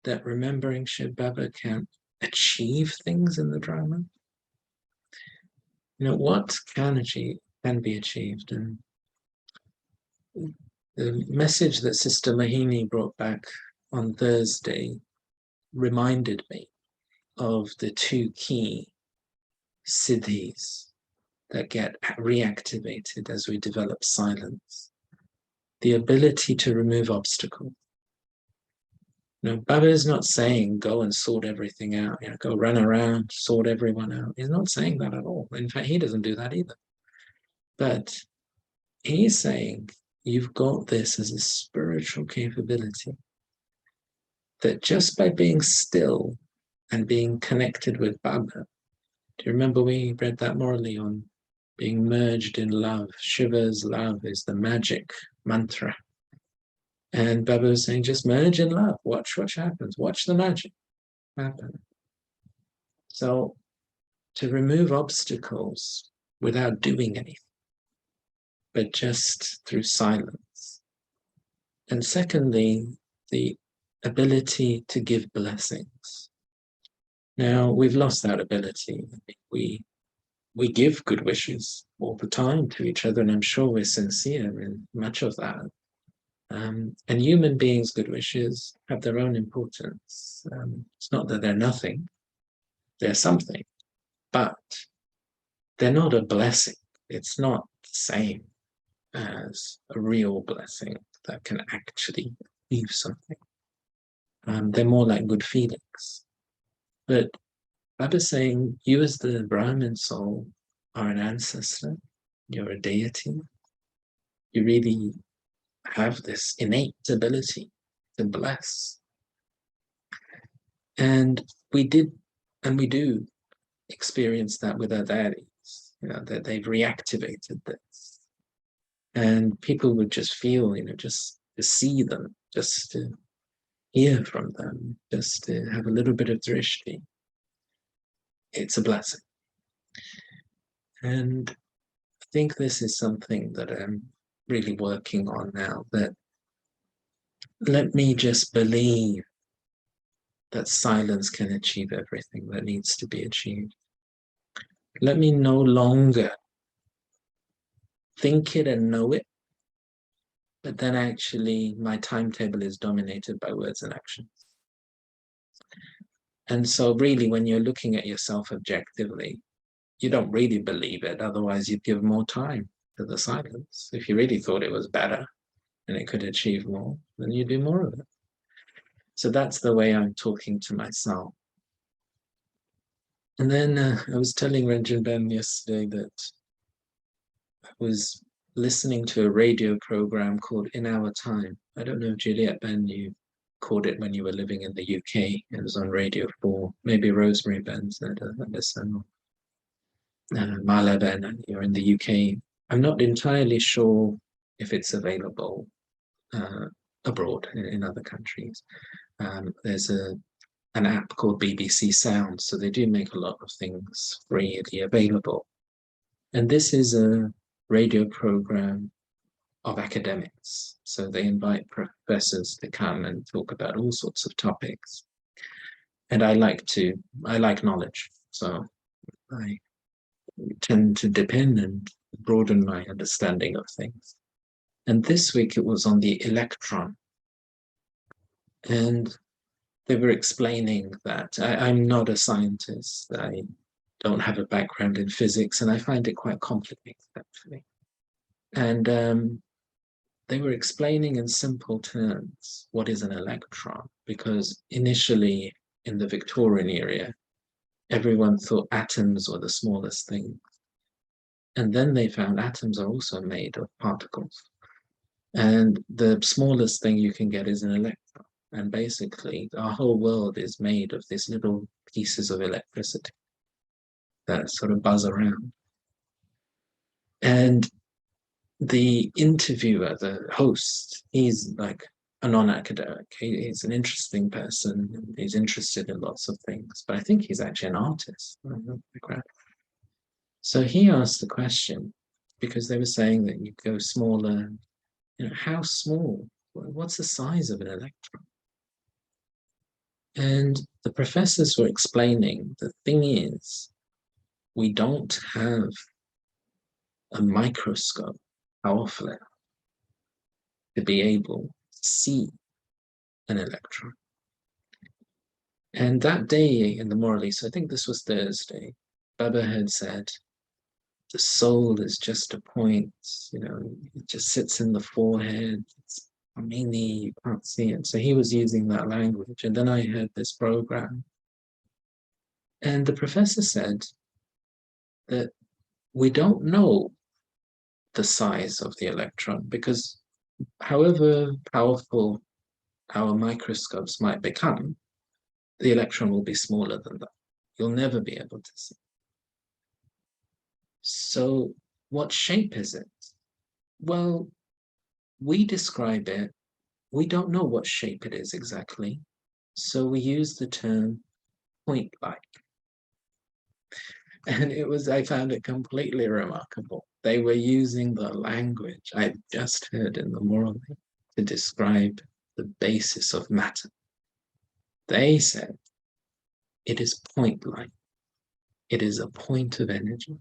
that remembering Shiv Baba can achieve things in the drama? What can be achieved? And the message that Sister Mohini brought back on Thursday reminded me of the two key siddhis that get reactivated as we develop silence. The ability to remove obstacles. Baba is not saying go and sort everything out, go run around, sort everyone out. He's not saying that at all. In fact, he doesn't do that either. But he's saying you've got this as a spiritual capability that just by being still and being connected with Baba, do you remember we read that morally on being merged in love? Shiva's love is the magic mantra. And Baba was saying, just merge in love. Watch what happens. Watch the magic happen. So to remove obstacles without doing anything, but just through silence. And secondly, the ability to give blessings. Now, we've lost that ability. We give good wishes all the time to each other, and I'm sure we're sincere in much of that. And human beings' good wishes have their own importance. It's not that they're nothing, they're something, but they're not a blessing. It's not the same as a real blessing that can actually achieve something. They're more like good feelings. But Baba's saying, you as the Brahmin soul are an ancestor, you're a deity. You really have this innate ability to bless. And we do experience that with our daddies, that they've reactivated this. And people would just feel, just to see them, just to hear from them, just to have a little bit of drishti. It's a blessing. And I think this is something that I'm really working on now, that let me just believe that silence can achieve everything that needs to be achieved. Let me no longer think it and know it, but then actually my timetable is dominated by words and actions. And so really, when you're looking at yourself objectively, you don't really believe it, otherwise you'd give more time to the silence. If you really thought it was better and it could achieve more, then you do more of it. So that's the way I'm talking to myself. And then I was telling Ranjan Ben yesterday that I was listening to a radio program called In Our Time. I don't know, Juliet Ben, you caught it when you were living in the UK. It was on Radio 4. Maybe Rosemary Ben's had a listen. Marla Ben, you're in the UK. I'm not entirely sure if it's available abroad in other countries. There's an app called BBC Sound, so they do make a lot of things freely available. And this is a radio program of academics. So they invite professors to come and talk about all sorts of topics. And I like knowledge. So I tend to dip in and broaden my understanding of things. And this week it was on the electron. And they were explaining that I'm not a scientist. I don't have a background in physics, and I find it quite complicated, actually. And they were explaining in simple terms what is an electron, because initially in the Victorian era, everyone thought atoms were the smallest thing. And then they found atoms are also made of particles. And the smallest thing you can get is an electron. And basically, our whole world is made of these little pieces of electricity that sort of buzz around. And the interviewer, the host, he's like a non-academic. He's an interesting person. He's interested in lots of things, but I think he's actually an artist. So he asked the question, because they were saying that you go smaller, how small? What's the size of an electron? And the professors were explaining the thing is, we don't have a microscope powerful enough to be able to see an electron. And that day in the Morley, so I think this was Thursday, Baba had said, the soul is just a point, it just sits in the forehead. It's Amini, you can't see it. So he was using that language. And then I heard this program. And the professor said that we don't know the size of the electron, because however powerful our microscopes might become, the electron will be smaller than that. You'll never be able to see. So what shape is it? Well, we describe it, we don't know what shape it is exactly, so we use the term point-like. And I found it completely remarkable. They were using the language I just heard in the Morley to describe the basis of matter. They said, it is point-like. It is a point of energy.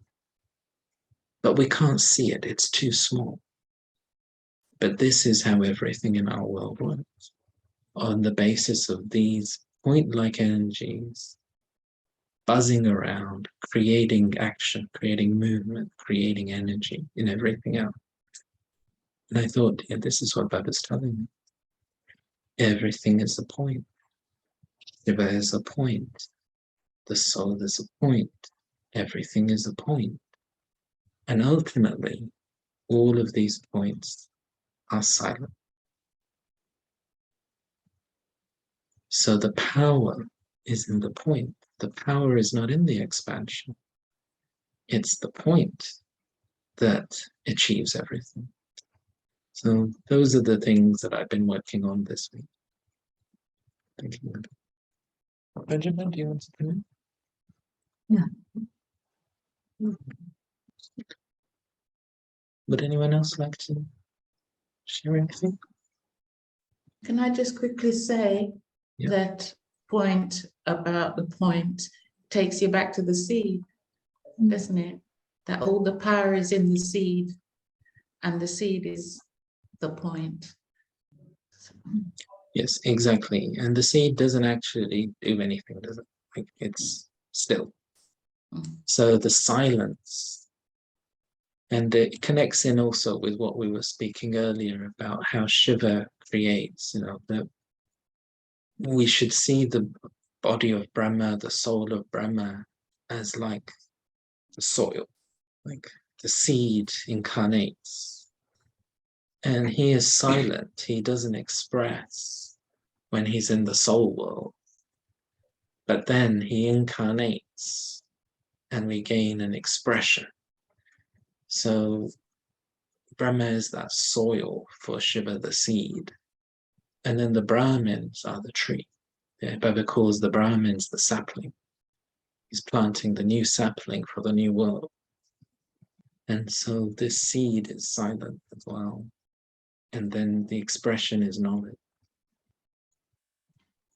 But we can't see it, it's too small. But this is how everything in our world works, on the basis of these point-like energies buzzing around, creating action, creating movement, creating energy in everything else. And I thought, yeah, this is what Baba's telling me. Everything is a point. Shiva is a point. The soul is a point. Everything is a point. And ultimately, all of these points are silent. So the power is in the point. The power is not in the expansion. It's the point that achieves everything. So those are the things that I've been working on this week. Thank you. Benjamin, do you want to come in? Yeah. Would anyone else like to share anything? Can I just quickly say that point about the point takes you back to the seed, doesn't it? That all the power is in the seed, and the seed is the point. Yes, exactly. And the seed doesn't actually do anything, does it? Like, it's still. So the silence, and it connects in also with what we were speaking earlier about how Shiva creates, that we should see the body of Brahma, the soul of Brahma, as like the soil, like the seed incarnates. And he is silent, he doesn't express when he's in the soul world. But then he incarnates and we gain an expression. So Brahma is that soil for Shiva, the seed. And then the Brahmins are the tree. Baba calls the Brahmins the sapling. He's planting the new sapling for the new world. And so this seed is silent as well. And then the expression is knowledge.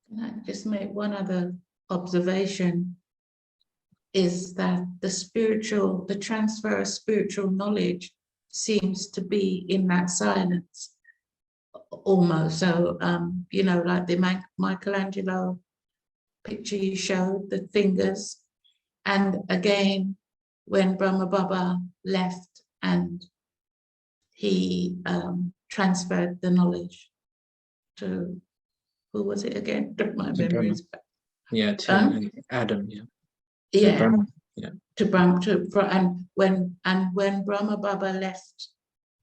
Can I just make one other observation? is that the transfer of spiritual knowledge seems to be in that silence almost. So, you know, like the Michelangelo picture you showed, the fingers. And again, when Brahma Baba left and he transferred the knowledge to, who was it again? My To memory is bad. Yeah, to Adam, yeah. To Yeah, Brahma, yeah. to Brahma, and when Brahma Baba left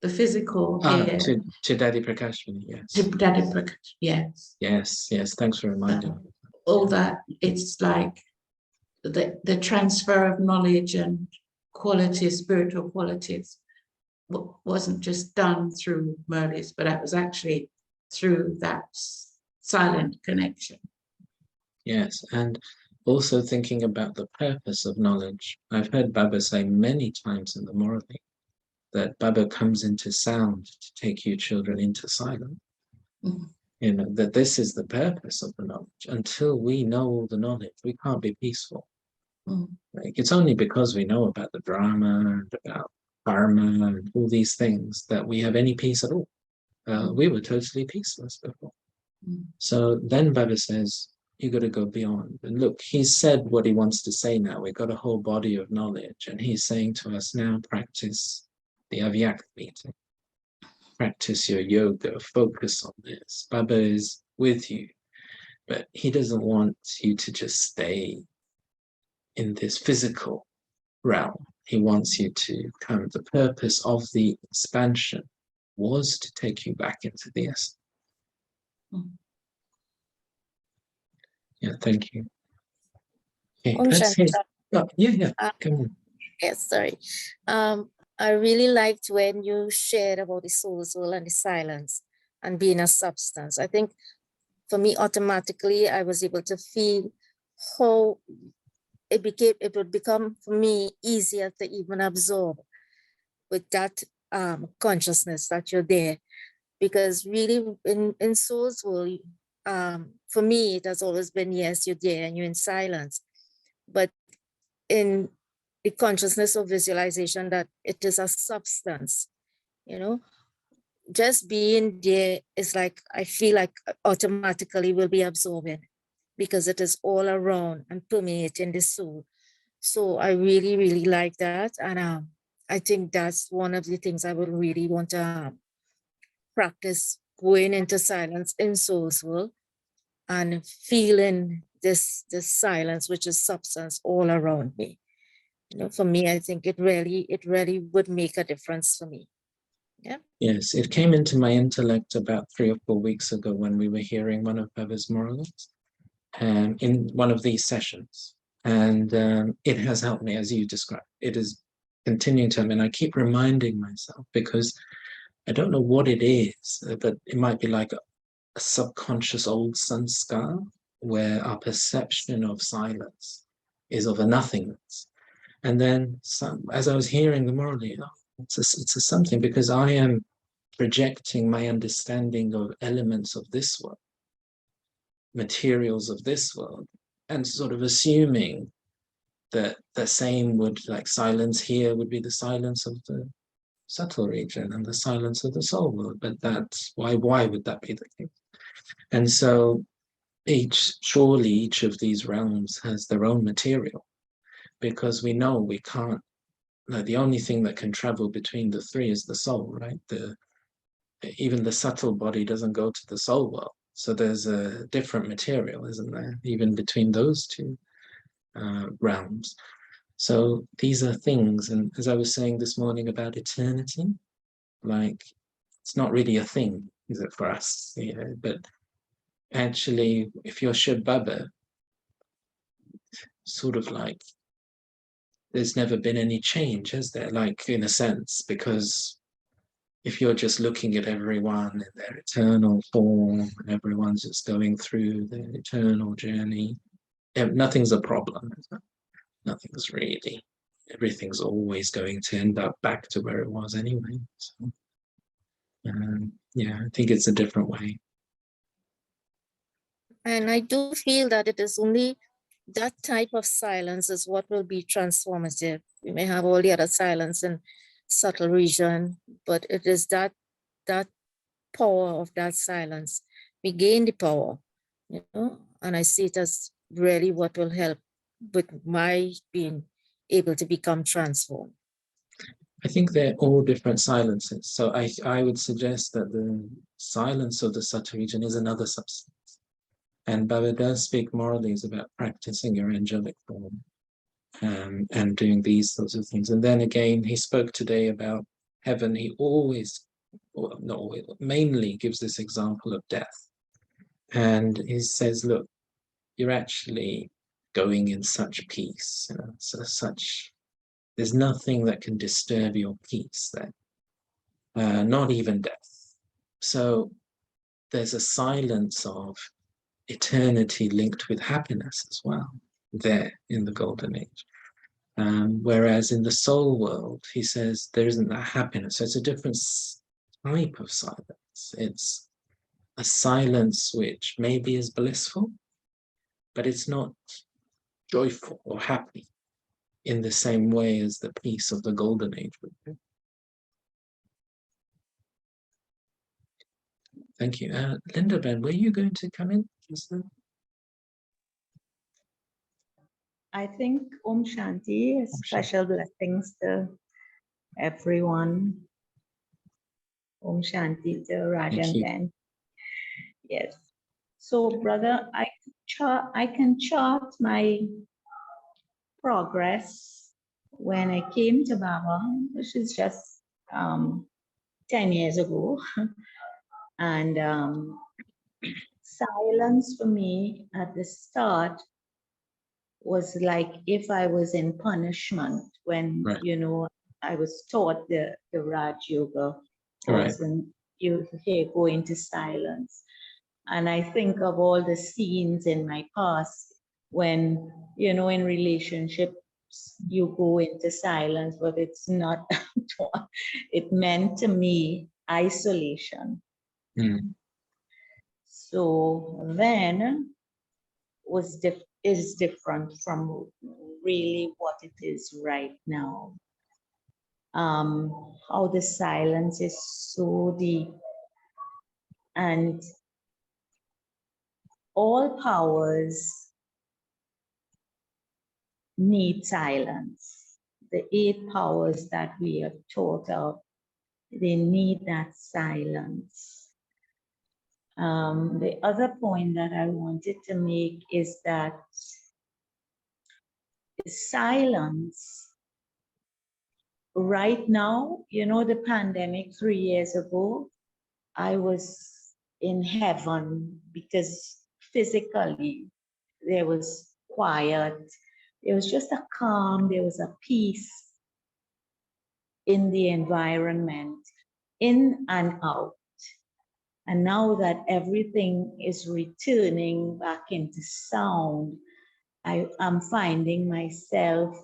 the physical here, to Daddy Prakashvini, yes. to Daddy Prakash, yes. Yes, yes, thanks for reminding me. All that, it's like the transfer of knowledge and qualities, spiritual qualities, wasn't just done through Murlis, but it was actually through that silent connection. Yes, and also thinking about the purpose of knowledge. I've heard Baba say many times in the Morali that Baba comes into sound to take you children into silence. Mhm. You know, that this is the purpose of the knowledge. Until we know all the knowledge, we can't be peaceful. Mm. Like, it's only because we know about the drama and about karma and all these things that we have any peace at all. We were totally peaceless before. Mm. So then Baba says, you got to go beyond. And look, he's said what he wants to say now. We've got a whole body of knowledge. And he's saying to us now, practice the Avyak meeting. Practice your yoga. Focus on this. Baba is with you. But he doesn't want you to just stay in this physical realm. He wants you to come. The purpose of the expansion was to take you back into the essence. Mm. Yeah, thank you. Okay, Om let's hear. Shanti. Oh, yeah, Uh, come on. Yes, sorry. I really liked when you shared about the soul and the silence and being a substance. I think for me, automatically, I was able to feel how it would become for me easier to even absorb with that consciousness that you're there. Because really in Soul's world, for me, it has always been, yes, you're there and you're in silence. But in the consciousness of visualization, that it is a substance, you know, just being there is like, I feel like automatically will be absorbing because it is all around and permeating the soul. So I really, really like that. And I think that's one of the things I would really want to practice, going into silence in Soul's world and feeling this silence, which is substance all around me. You know, for me, I think it really would make a difference for me. Yeah. Yes, it came into my intellect about 3 or 4 weeks ago when we were hearing one of Baba's morals in one of these sessions. And it has helped me, as you described. It is continuing to, and I keep reminding myself because I don't know what it is, but it might be like a subconscious old sanskar where our perception of silence is of a nothingness. And then as I was hearing the morally, it's a something because I am projecting my understanding of elements of this world, materials of this world, and sort of assuming that the same would, like silence here would be the silence of the subtle region and the silence of the soul world. But that's why would that be the case? And so surely each of these realms has their own material, because we know we can't, the only thing that can travel between the three is the soul, right? Even the subtle body doesn't go to the soul world. So there's a different material, isn't there? Even between those two realms. So these are things, and as I was saying this morning about eternity, like it's not really a thing, is it, for us? You know, but actually, if you're Shib Baba, sort of like there's never been any change, has there? Like in a sense, because if you're just looking at everyone in their eternal form and everyone's just going through their eternal journey, nothing's a problem, is it? Nothing's really. Everything's always going to end up back to where it was anyway. So, yeah, I think it's a different way. And I do feel that it is only that type of silence is what will be transformative. We may have all the other silence in subtle region, but it is that power of that silence. We gain the power, you know, and I see it as really what will help with my being able to become transformed. I think they're all different silences. So I would suggest that the silence of the subtle region is another substance. And Baba does speak morally is about practicing your angelic form and doing these sorts of things. And then again, he spoke today about heaven. He always, well, not always, mainly gives this example of death. And he says, look, you're actually going in such peace, you know, so there's nothing that can disturb your peace there, not even death. So there's a silence of eternity linked with happiness as well there in the golden age. Whereas in the soul world, he says there isn't that happiness. So it's a different type of silence. It's a silence which maybe is blissful, but it's not joyful or happy in the same way as the peace of the golden age would be. Thank you. Linda Ben, were you going to come in just then? I think Om Shanti, special blessings to everyone. Om Shanti to Rajan you. Ben. Yes. So, brother, I can chart my progress when I came to Baba, which is just 10 years ago. And silence for me at the start was like if I was in punishment when, Right. you know, I was taught the Raj Yoga Right. course, and you go into silence. And I think of all the scenes in my past when, you know, in relationships, you go into silence, but it's not, it meant to me isolation. Mm. So then is different from really what it is right now. How the silence is so deep, and all powers need silence. The 8 powers that we have taught of, they need that silence. The other point that I wanted to make is that silence right now, you know, the pandemic 3 years ago, I was in heaven because physically there was quiet. There was just a calm, there was a peace in the environment, in and out. And now that everything is returning back into sound, I'm finding myself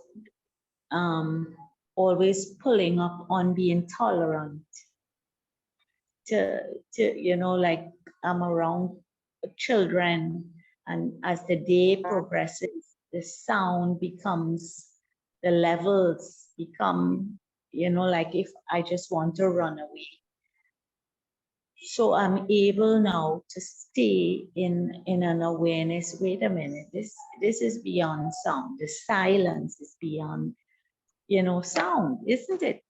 always pulling up on being tolerant to you know, like I'm around children, and as the day progresses, the sound becomes, the levels become, you know, like if I just want to run away. So I'm able now to stay in an awareness. Wait a minute, this is beyond sound. The silence is beyond, you know, sound, isn't it?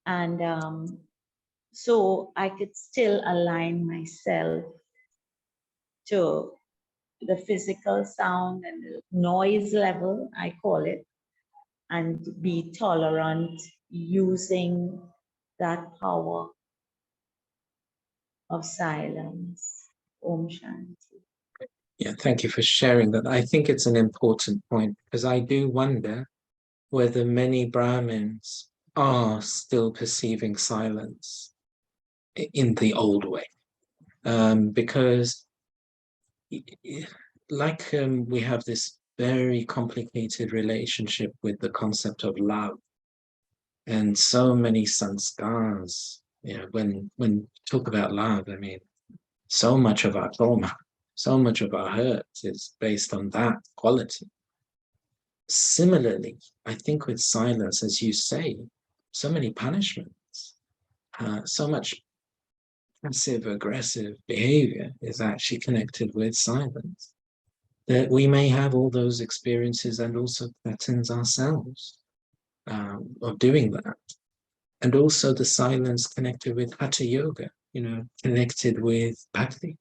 And so I could still align myself to the physical sound and the noise level, I call it, and be tolerant using that power of silence. Om Shanti. Yeah, thank you for sharing that. I think it's an important point because I do wonder whether many Brahmins are still perceiving silence in the old way. Because like we have this very complicated relationship with the concept of love, and so many sanskars, you know, when talk about love, I mean, so much of our trauma So much of our hurt is based on that quality. Similarly, I think with silence, as you say, so many punishments, so much passive aggressive behavior is actually connected with silence. That we may have all those experiences and also patterns ourselves of doing that. And also the silence connected with hatha yoga, connected with bhakti,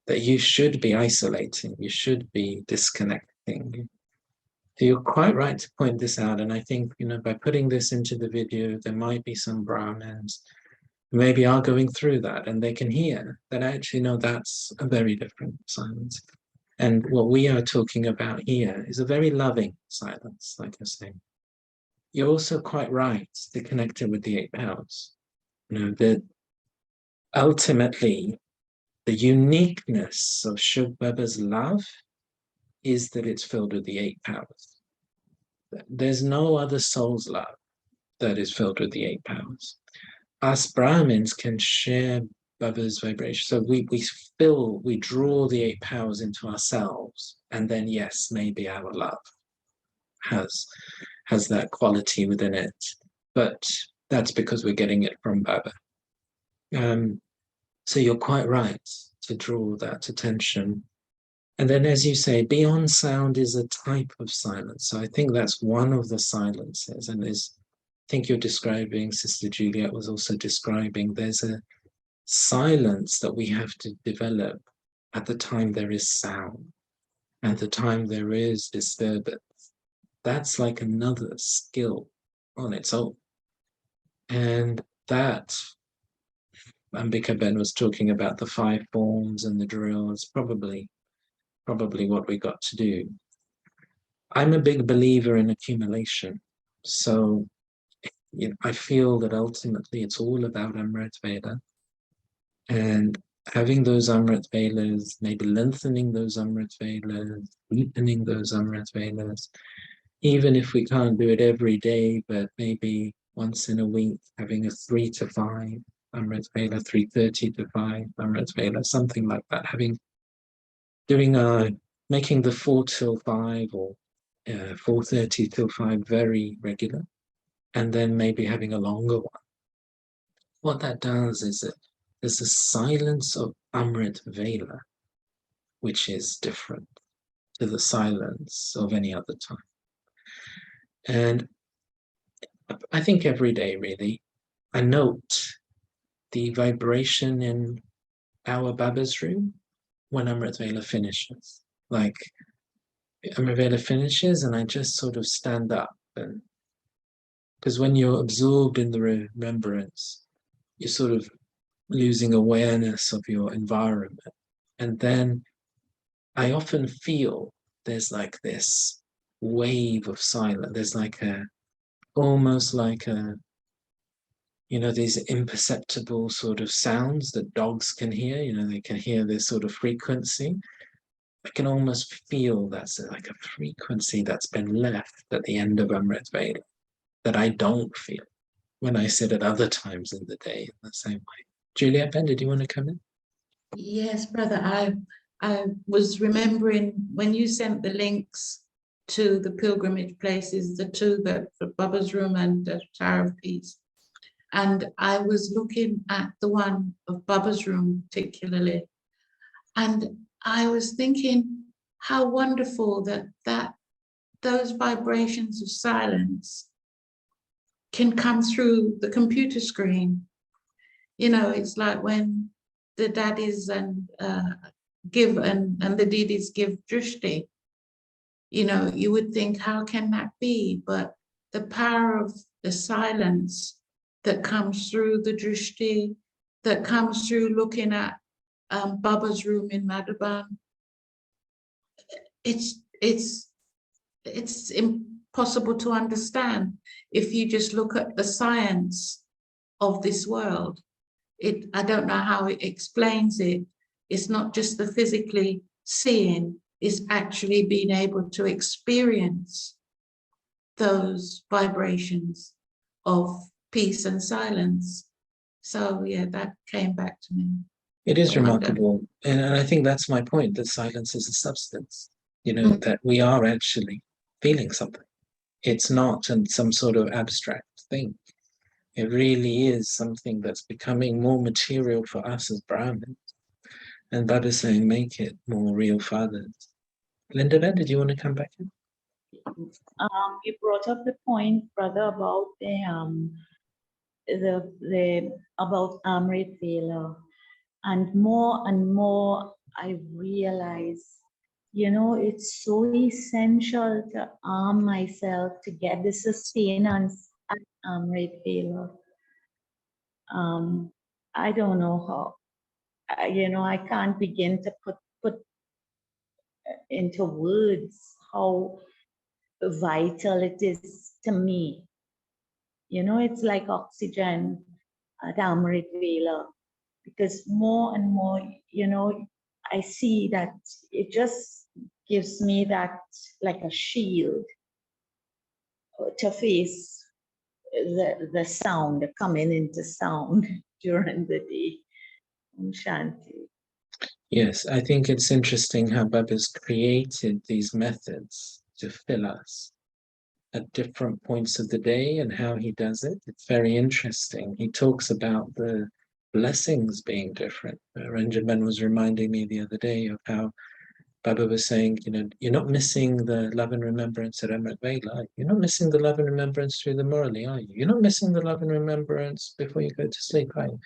that you should be isolating, you should be disconnecting. So you're quite right to point this out. And I think, by putting this into the video, there might be some Brahmins who maybe are going through that, and they can hear that actually, no, that's a very different silence. And what we are talking about here is a very loving silence, like I say. You're also quite right to connect it with the 8 powers. That ultimately, the uniqueness of Shug Baba's love is that it's filled with the 8 powers. There's no other soul's love that is filled with the 8 powers. Us Brahmins can share Baba's vibration. So we draw the 8 powers into ourselves. And then, yes, maybe our love has that quality within it. But that's because we're getting it from Baba. So you're quite right to draw that attention. And then, as you say, beyond sound is a type of silence. So I think that's one of the silences. And I think you're describing, Sister Juliet was also describing, there's a silence that we have to develop at the time there is sound, at the time there is disturbance. That's like another skill on its own. And that, Ambika Ben was talking about the 5 forms and the drills, probably what we got to do. I'm a big believer in accumulation. So I feel that ultimately it's all about Amrit Veda. And having those Amrit Velas, maybe lengthening those Amrit Velas, deepening those Amrit Velas, even if we can't do it every day, but maybe once in a week, having a 3 to 5 Amrit Vela, 3:30 to 5 Amrit Vela, something like that, making the 4 till 5 or 4:30 till 5 very regular, and then maybe having a longer one. What that does is that there's a silence of Amrit Vela, which is different to the silence of any other time. And I think every day, really, I note the vibration in our Baba's room when Amrit Vela finishes. Like, Amrit Vela finishes and I just sort of stand up. And because when you're absorbed in the remembrance, you're sort of losing awareness of your environment. And then I often feel there's like this wave of silence. There's like almost like these imperceptible sort of sounds that dogs can hear. They can hear this sort of frequency. I can almost feel that's like a frequency that's been left at the end of Amrit Vela that I don't feel when I sit at other times in the day in the same way. Juliet Ben, did you want to come in? Yes, brother. I was remembering when you sent the links to the pilgrimage places, the 2, the Baba's room and the Tower of Peace. And I was looking at the one of Baba's room particularly. And I was thinking how wonderful that those vibrations of silence can come through the computer screen. It's like when the daddies give and the didis give drishti. You would think, how can that be? But the power of the silence that comes through the drishti, that comes through looking at Baba's room in Madhaban, it's impossible to understand if you just look at the science of this world. I don't know how it explains it. It's not just the physically seeing, it's actually being able to experience those vibrations of peace and silence. So yeah, that came back to me. It is I wonder. remarkable. And I think that's my point, that silence is a substance, you know, that we are actually feeling something. It's not some sort of abstract thing. It really is something that's becoming more material for us as Brahmins. And Baba is saying, make it more real for others. Linda, did you want to come back in? You brought up the point, brother, about the about Amrit Vela, and more I realize, you know, it's so essential to arm myself to get the sustenance at Amrit Vela. I don't know how, you know, I can't begin to put into words how vital it is to me. You know, it's like oxygen at Amrit Vela, because more and more, you know, I see that it just gives me that like a shield to face the sound, coming into sound during the day. Shanti. Yes, I think it's interesting how Baba's created these methods to fill us at different points of the day and how he does it. It's very interesting. He talks about the blessings being different. Ranjaban was reminding me the other day of how Baba was saying, you know, you're not missing the love and remembrance at Amrit Vela. You're not missing the love and remembrance through the Murali, are you? You're not missing the love and remembrance before you go to sleep, are you?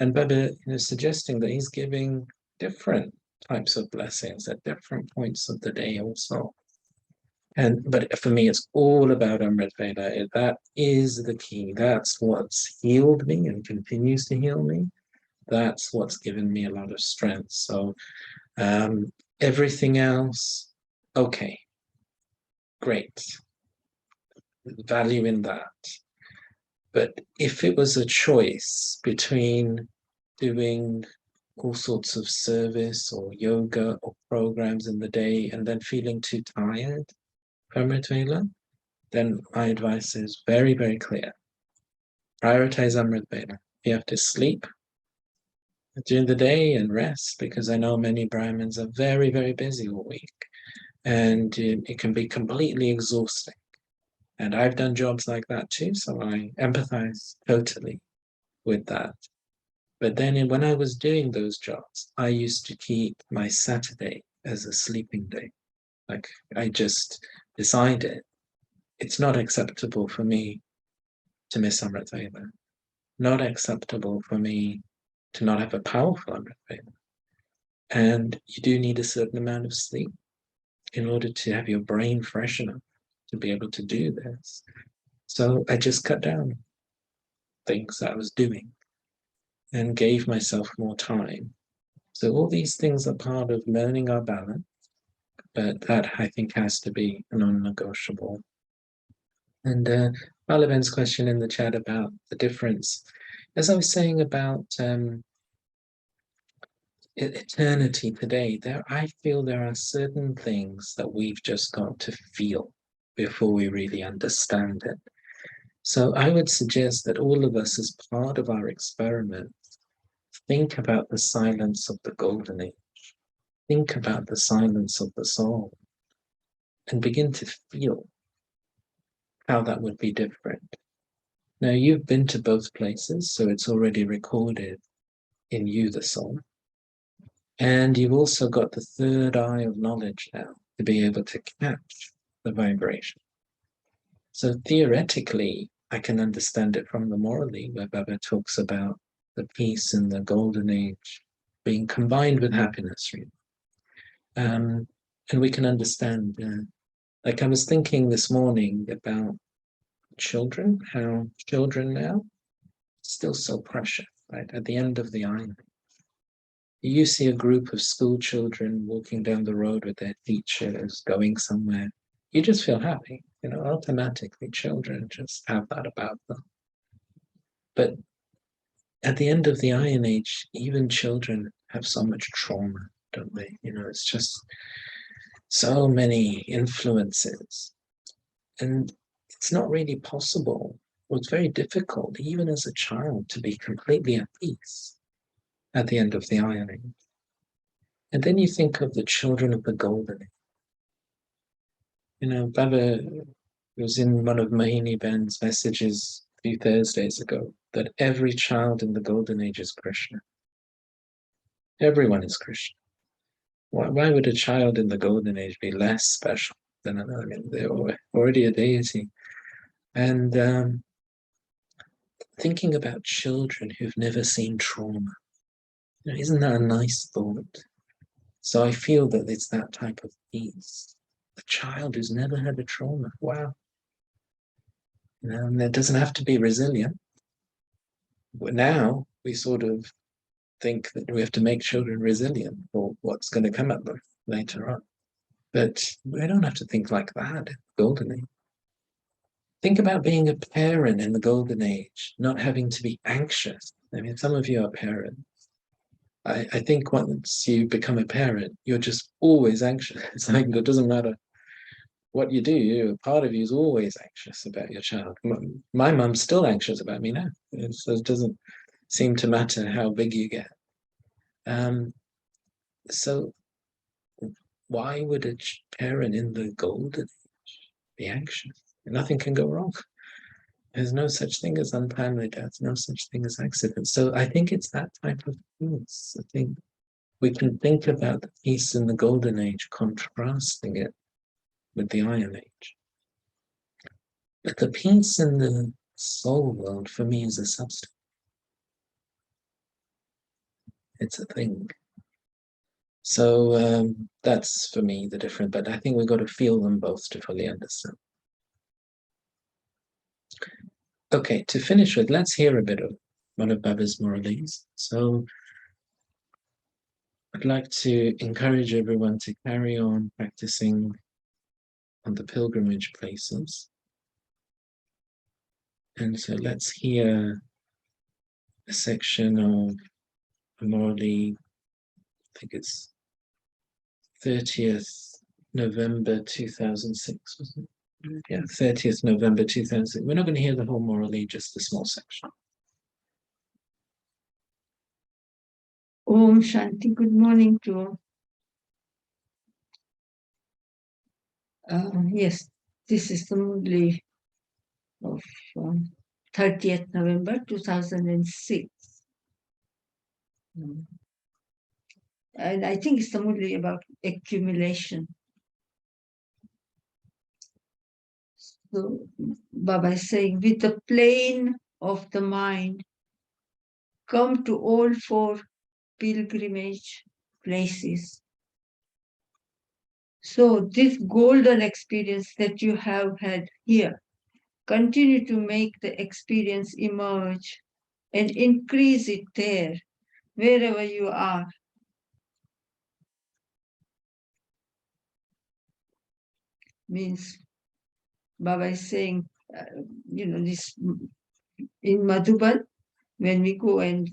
And Baba is suggesting that he's giving different types of blessings at different points of the day also. But for me, it's all about Amrit Vela. That is the key. That's what's healed me and continues to heal me. That's what's given me a lot of strength. So everything else, okay, great. Value in that. But if it was a choice between doing all sorts of service or yoga or programs in the day and then feeling too tired for Amrit Vela, then my advice is very, very clear. Prioritize Amrit Vela. You have to sleep during the day and rest, because I know many Brahmins are very, very busy all week, and it can be completely exhausting. And I've done jobs like that too, so I empathize totally with that. But then when I was doing those jobs, I used to keep my Saturday as a sleeping day. Like, I just decided it's not acceptable for me to miss Amrit Vela. Not acceptable for me to not have a powerful Amrit Vela. And you do need a certain amount of sleep in order to have your brain fresh enough to be able to do this. So I just cut down things that I was doing and gave myself more time. So all these things are part of learning our balance, but that I think has to be non-negotiable. And Balaban's question in the chat about the difference, as I was saying about eternity today, I feel there are certain things that we've just got to feel before we really understand it. So I would suggest that all of us, as part of our experiment, think about the silence of the golden age. Think about the silence of the soul and begin to feel how that would be different. Now, you've been to both places, so it's already recorded in you, the soul. And you've also got the third eye of knowledge now to be able to catch the vibration. So theoretically, I can understand it from the Morally, where Baba talks about the peace in the golden age being combined with happiness, really. And we can understand, like I was thinking this morning about children, how children now still so precious, right? At the end of the island, you see a group of school children walking down the road with their teachers, going somewhere. You just feel happy, you know, automatically. Children just have that about them. But at the end of the Iron Age, even children have so much trauma, don't they? You know, it's just so many influences. And it's not really possible, or it's very difficult, even as a child, to be completely at peace. at the end of the Iron Age. And then you think of the children of the Golden Age. You know, Baba was in one of Mohini Ben's messages a few Thursdays ago, that every child in the Golden Age is Krishna. Everyone is Krishna. Why would a child in the Golden Age be less special than another? I mean, they're already a deity. And thinking about children who've never seen trauma, you know, isn't that a nice thought? So I feel that it's that type of peace. A child who's never had a trauma, wow. You know, and it doesn't have to be resilient. But now we sort of think that we have to make children resilient for what's going to come at them later on. But we don't have to think like that in the Golden Age. Think about being a parent in the Golden Age, not having to be anxious. I mean, some of you are parents. I think once you become a parent, you're just always anxious. It's like it doesn't matter what you do, part of you is always anxious about your child. My mum's still anxious about me now. It doesn't seem to matter how big you get. So why would a parent in the Golden Age be anxious? Nothing can go wrong. There's no such thing as untimely death, no such thing as accidents. So I think it's that type of peace. I think we can think about the peace in the Golden Age, contrasting it with the Iron Age. But the peace in the soul world, for me, is a substance. It's a thing. So that's, for me, the difference. But I think we've got to feel them both to fully understand. Okay, to finish with, let's hear a bit of one of Baba's Murlis. So I'd like to encourage everyone to carry on practicing on the pilgrimage places. And so let's hear a section of a Murli, I think it's 30th November 2006, wasn't it? Yeah, 30th November 2006. We're not going to hear the whole Murli, just a small section. Om Shanti, good morning to all. Yes, this is the Murli of 30th November 2006. And I think it's the Murli about accumulation. So Baba is saying, with the plane of the mind, come to all four pilgrimage places. So this golden experience that you have had here, continue to make the experience emerge and increase it there, wherever you are. Means Baba is saying, this in Madhuban, when we go and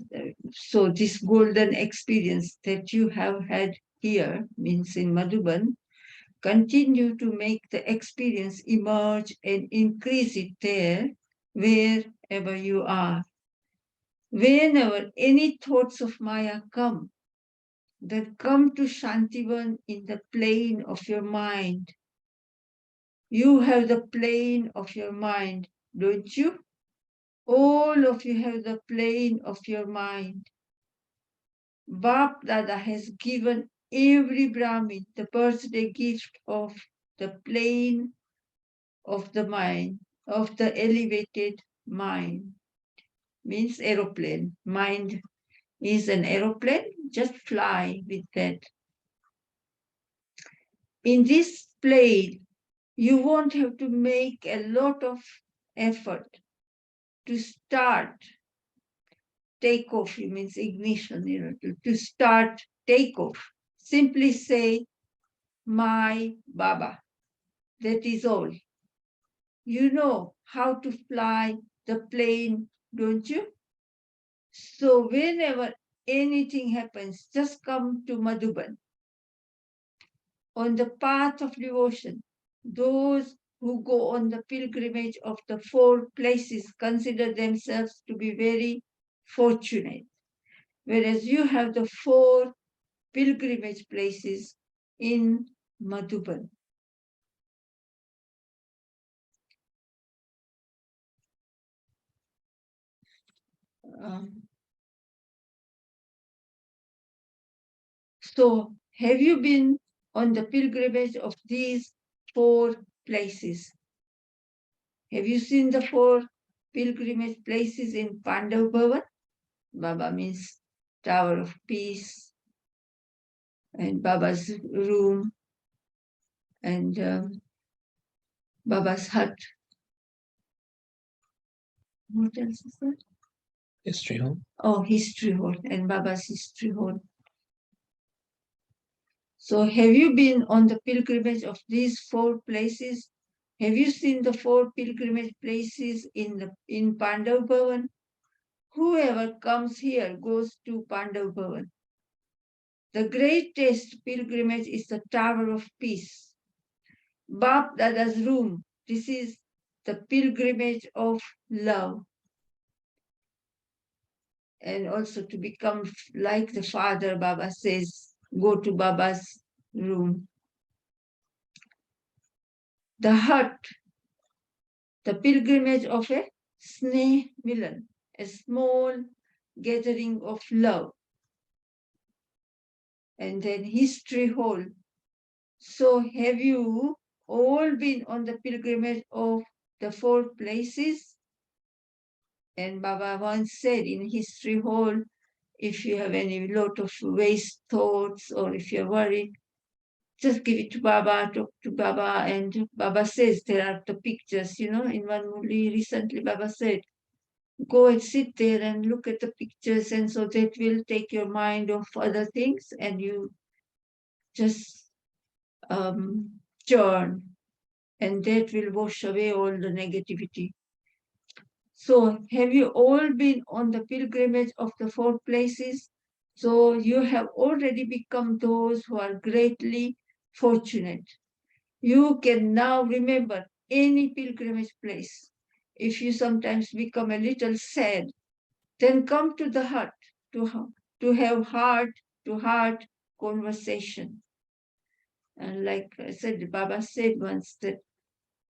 so this golden experience that you have had here, means in Madhuban, continue to make the experience emerge and increase it there, wherever you are. Whenever any thoughts of Maya come, that come to Shantivan in the plane of your mind, you have the plane of your mind, don't you? All of you have the plane of your mind. Bap Dada has given every Brahmin the birthday gift of the plane of the mind, of the elevated mind. Means aeroplane. Mind is an aeroplane, just fly with that. In this plane, you won't have to make a lot of effort to start takeoff. It means ignition, to start takeoff. Simply say, my Baba. That is all. You know how to fly the plane, don't you? So whenever anything happens, just come to Madhuban. On the path of devotion, those who go on the pilgrimage of the four places consider themselves to be very fortunate. whereas you have the 4 pilgrimage places in Madhuban. So have you been on the pilgrimage of these 4 places? Have you seen the 4 pilgrimage places in Pandav Bhavan? Baba means Tower of Peace, and Baba's room, and Baba's hut. What else is that? History hall. Oh, history hall, and Baba's history hall. So have you been on the pilgrimage of these 4 places? Have you seen the 4 pilgrimage places in Pandav Bhavan? Whoever comes here goes to Pandav Bhavan. The greatest pilgrimage is the Tower of Peace. Bap Dada's room. This is the pilgrimage of love. And also to become like the father, Baba says, go to Baba's room. The hut, the pilgrimage of a Sneh Milan, a small gathering of love. And then history hall. So have you all been on the pilgrimage of the 4 places? And Baba once said in history hall, if you have any lot of waste thoughts or if you're worried, just give it to Baba, talk to Baba. And Baba says there are the pictures, in one Murli recently Baba said, go and sit there and look at the pictures, and so that will take your mind off other things and you just churn, and that will wash away all the negativity. So have you all been on the pilgrimage of the 4 places? So you have already become those who are greatly fortunate. You can now remember any pilgrimage place. If you sometimes become a little sad, then come to the hut to have heart-to-heart conversation. And like I said, Baba said once that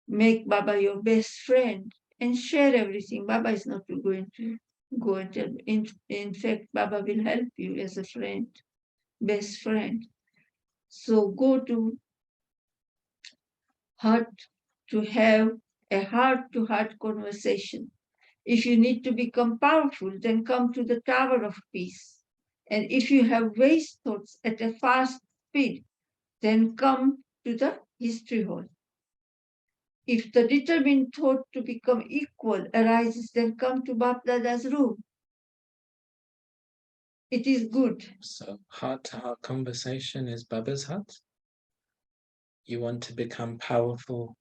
make Baba your best friend and share everything. Baba is not going to go and tell. In fact, Baba will help you as a friend, best friend. So go to hut to have a heart-to-heart conversation. If you need to become powerful, then come to the Tower of Peace. And if you have waste thoughts at a fast speed, then come to the history hall. If the determined thought to become equal arises, then come to Bap Dada's room. It is good. So heart-to-heart conversation is Baba's hut. You want to become powerful,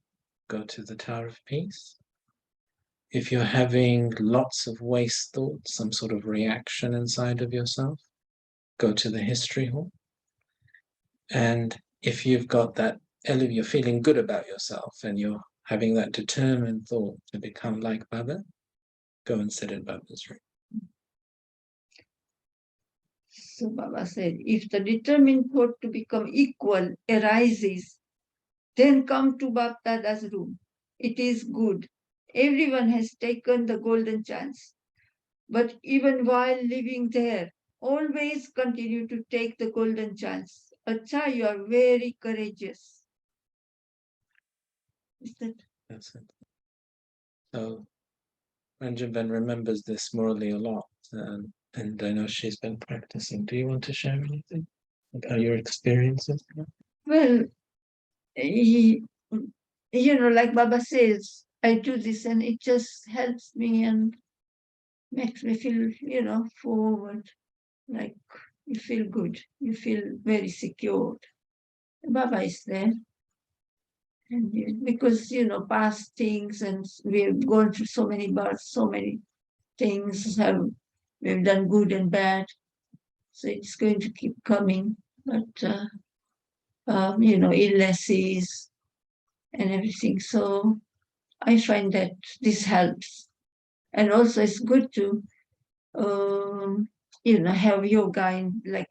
go to the Tower of Peace. If you're having lots of waste thoughts, some sort of reaction inside of yourself, go to the history hall. And if you've got that, you're feeling good about yourself and you're having that determined thought to become like Baba, go and sit in Baba's room. So Baba said, if the determined thought to become equal arises, then come to Bap Dada's room. It is good. Everyone has taken the golden chance. But even while living there, always continue to take the golden chance. Acha, you are very courageous. Is that? That's it. So Ranjanben remembers this morally a lot, and I know she's been practicing. Do you want to share anything about your experiences? Well, like Baba says, I do this and it just helps me and makes me feel, forward. Like you feel good. You feel very secure. Baba is there. And because, past things, and we've gone through so many births, so many things, we've done good and bad. So it's going to keep coming. But, illnesses and everything. So I find that this helps. And also it's good to have yoga and like,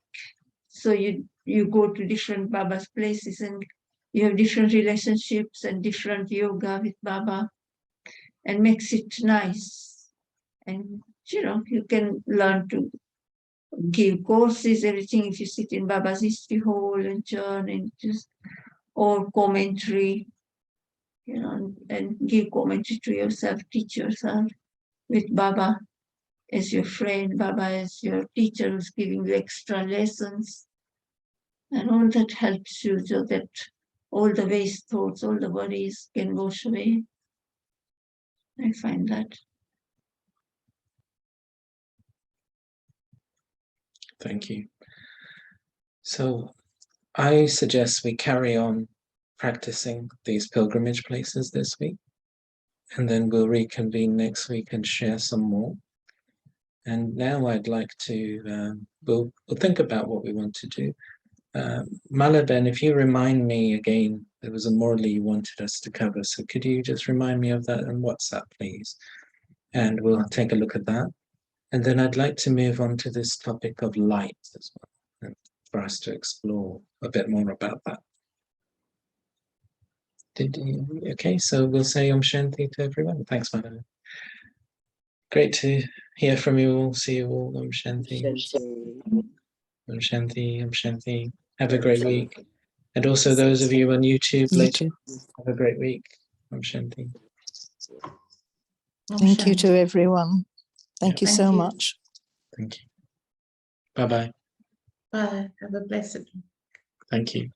so you go to different Baba's places and you have different relationships and different yoga with Baba, and makes it nice. And you can learn to give courses, everything, if you sit in Baba's history hall and join and just, or commentary, and give commentary to yourself, teach yourself with Baba as your friend, Baba as your teacher who's giving you extra lessons. And all that helps you so that all the waste thoughts, all the worries can wash away. I find that. Thank you. So I suggest we carry on practicing these pilgrimage places this week, and then we'll reconvene next week and share some more. And now I'd like to, we'll think about what we want to do. Malaben, if you remind me again, there was a Morley you wanted us to cover, so could you just remind me of that on WhatsApp, please? And we'll take a look at that. And then I'd like to move on to this topic of light as well, and for us to explore a bit more about that. Okay, so we'll say Om Shanti to everyone. Thanks, Malaben. Great to hear from you all. See you all. Om Shanti. Om Shanti. Om Shanti. Have a great week. And also those of you on YouTube later, have a great week. Om Shanti. Thank you to everyone. Thank you Thank so you. much. Thank you. Bye-bye. Bye. Have a blessed week. Thank you.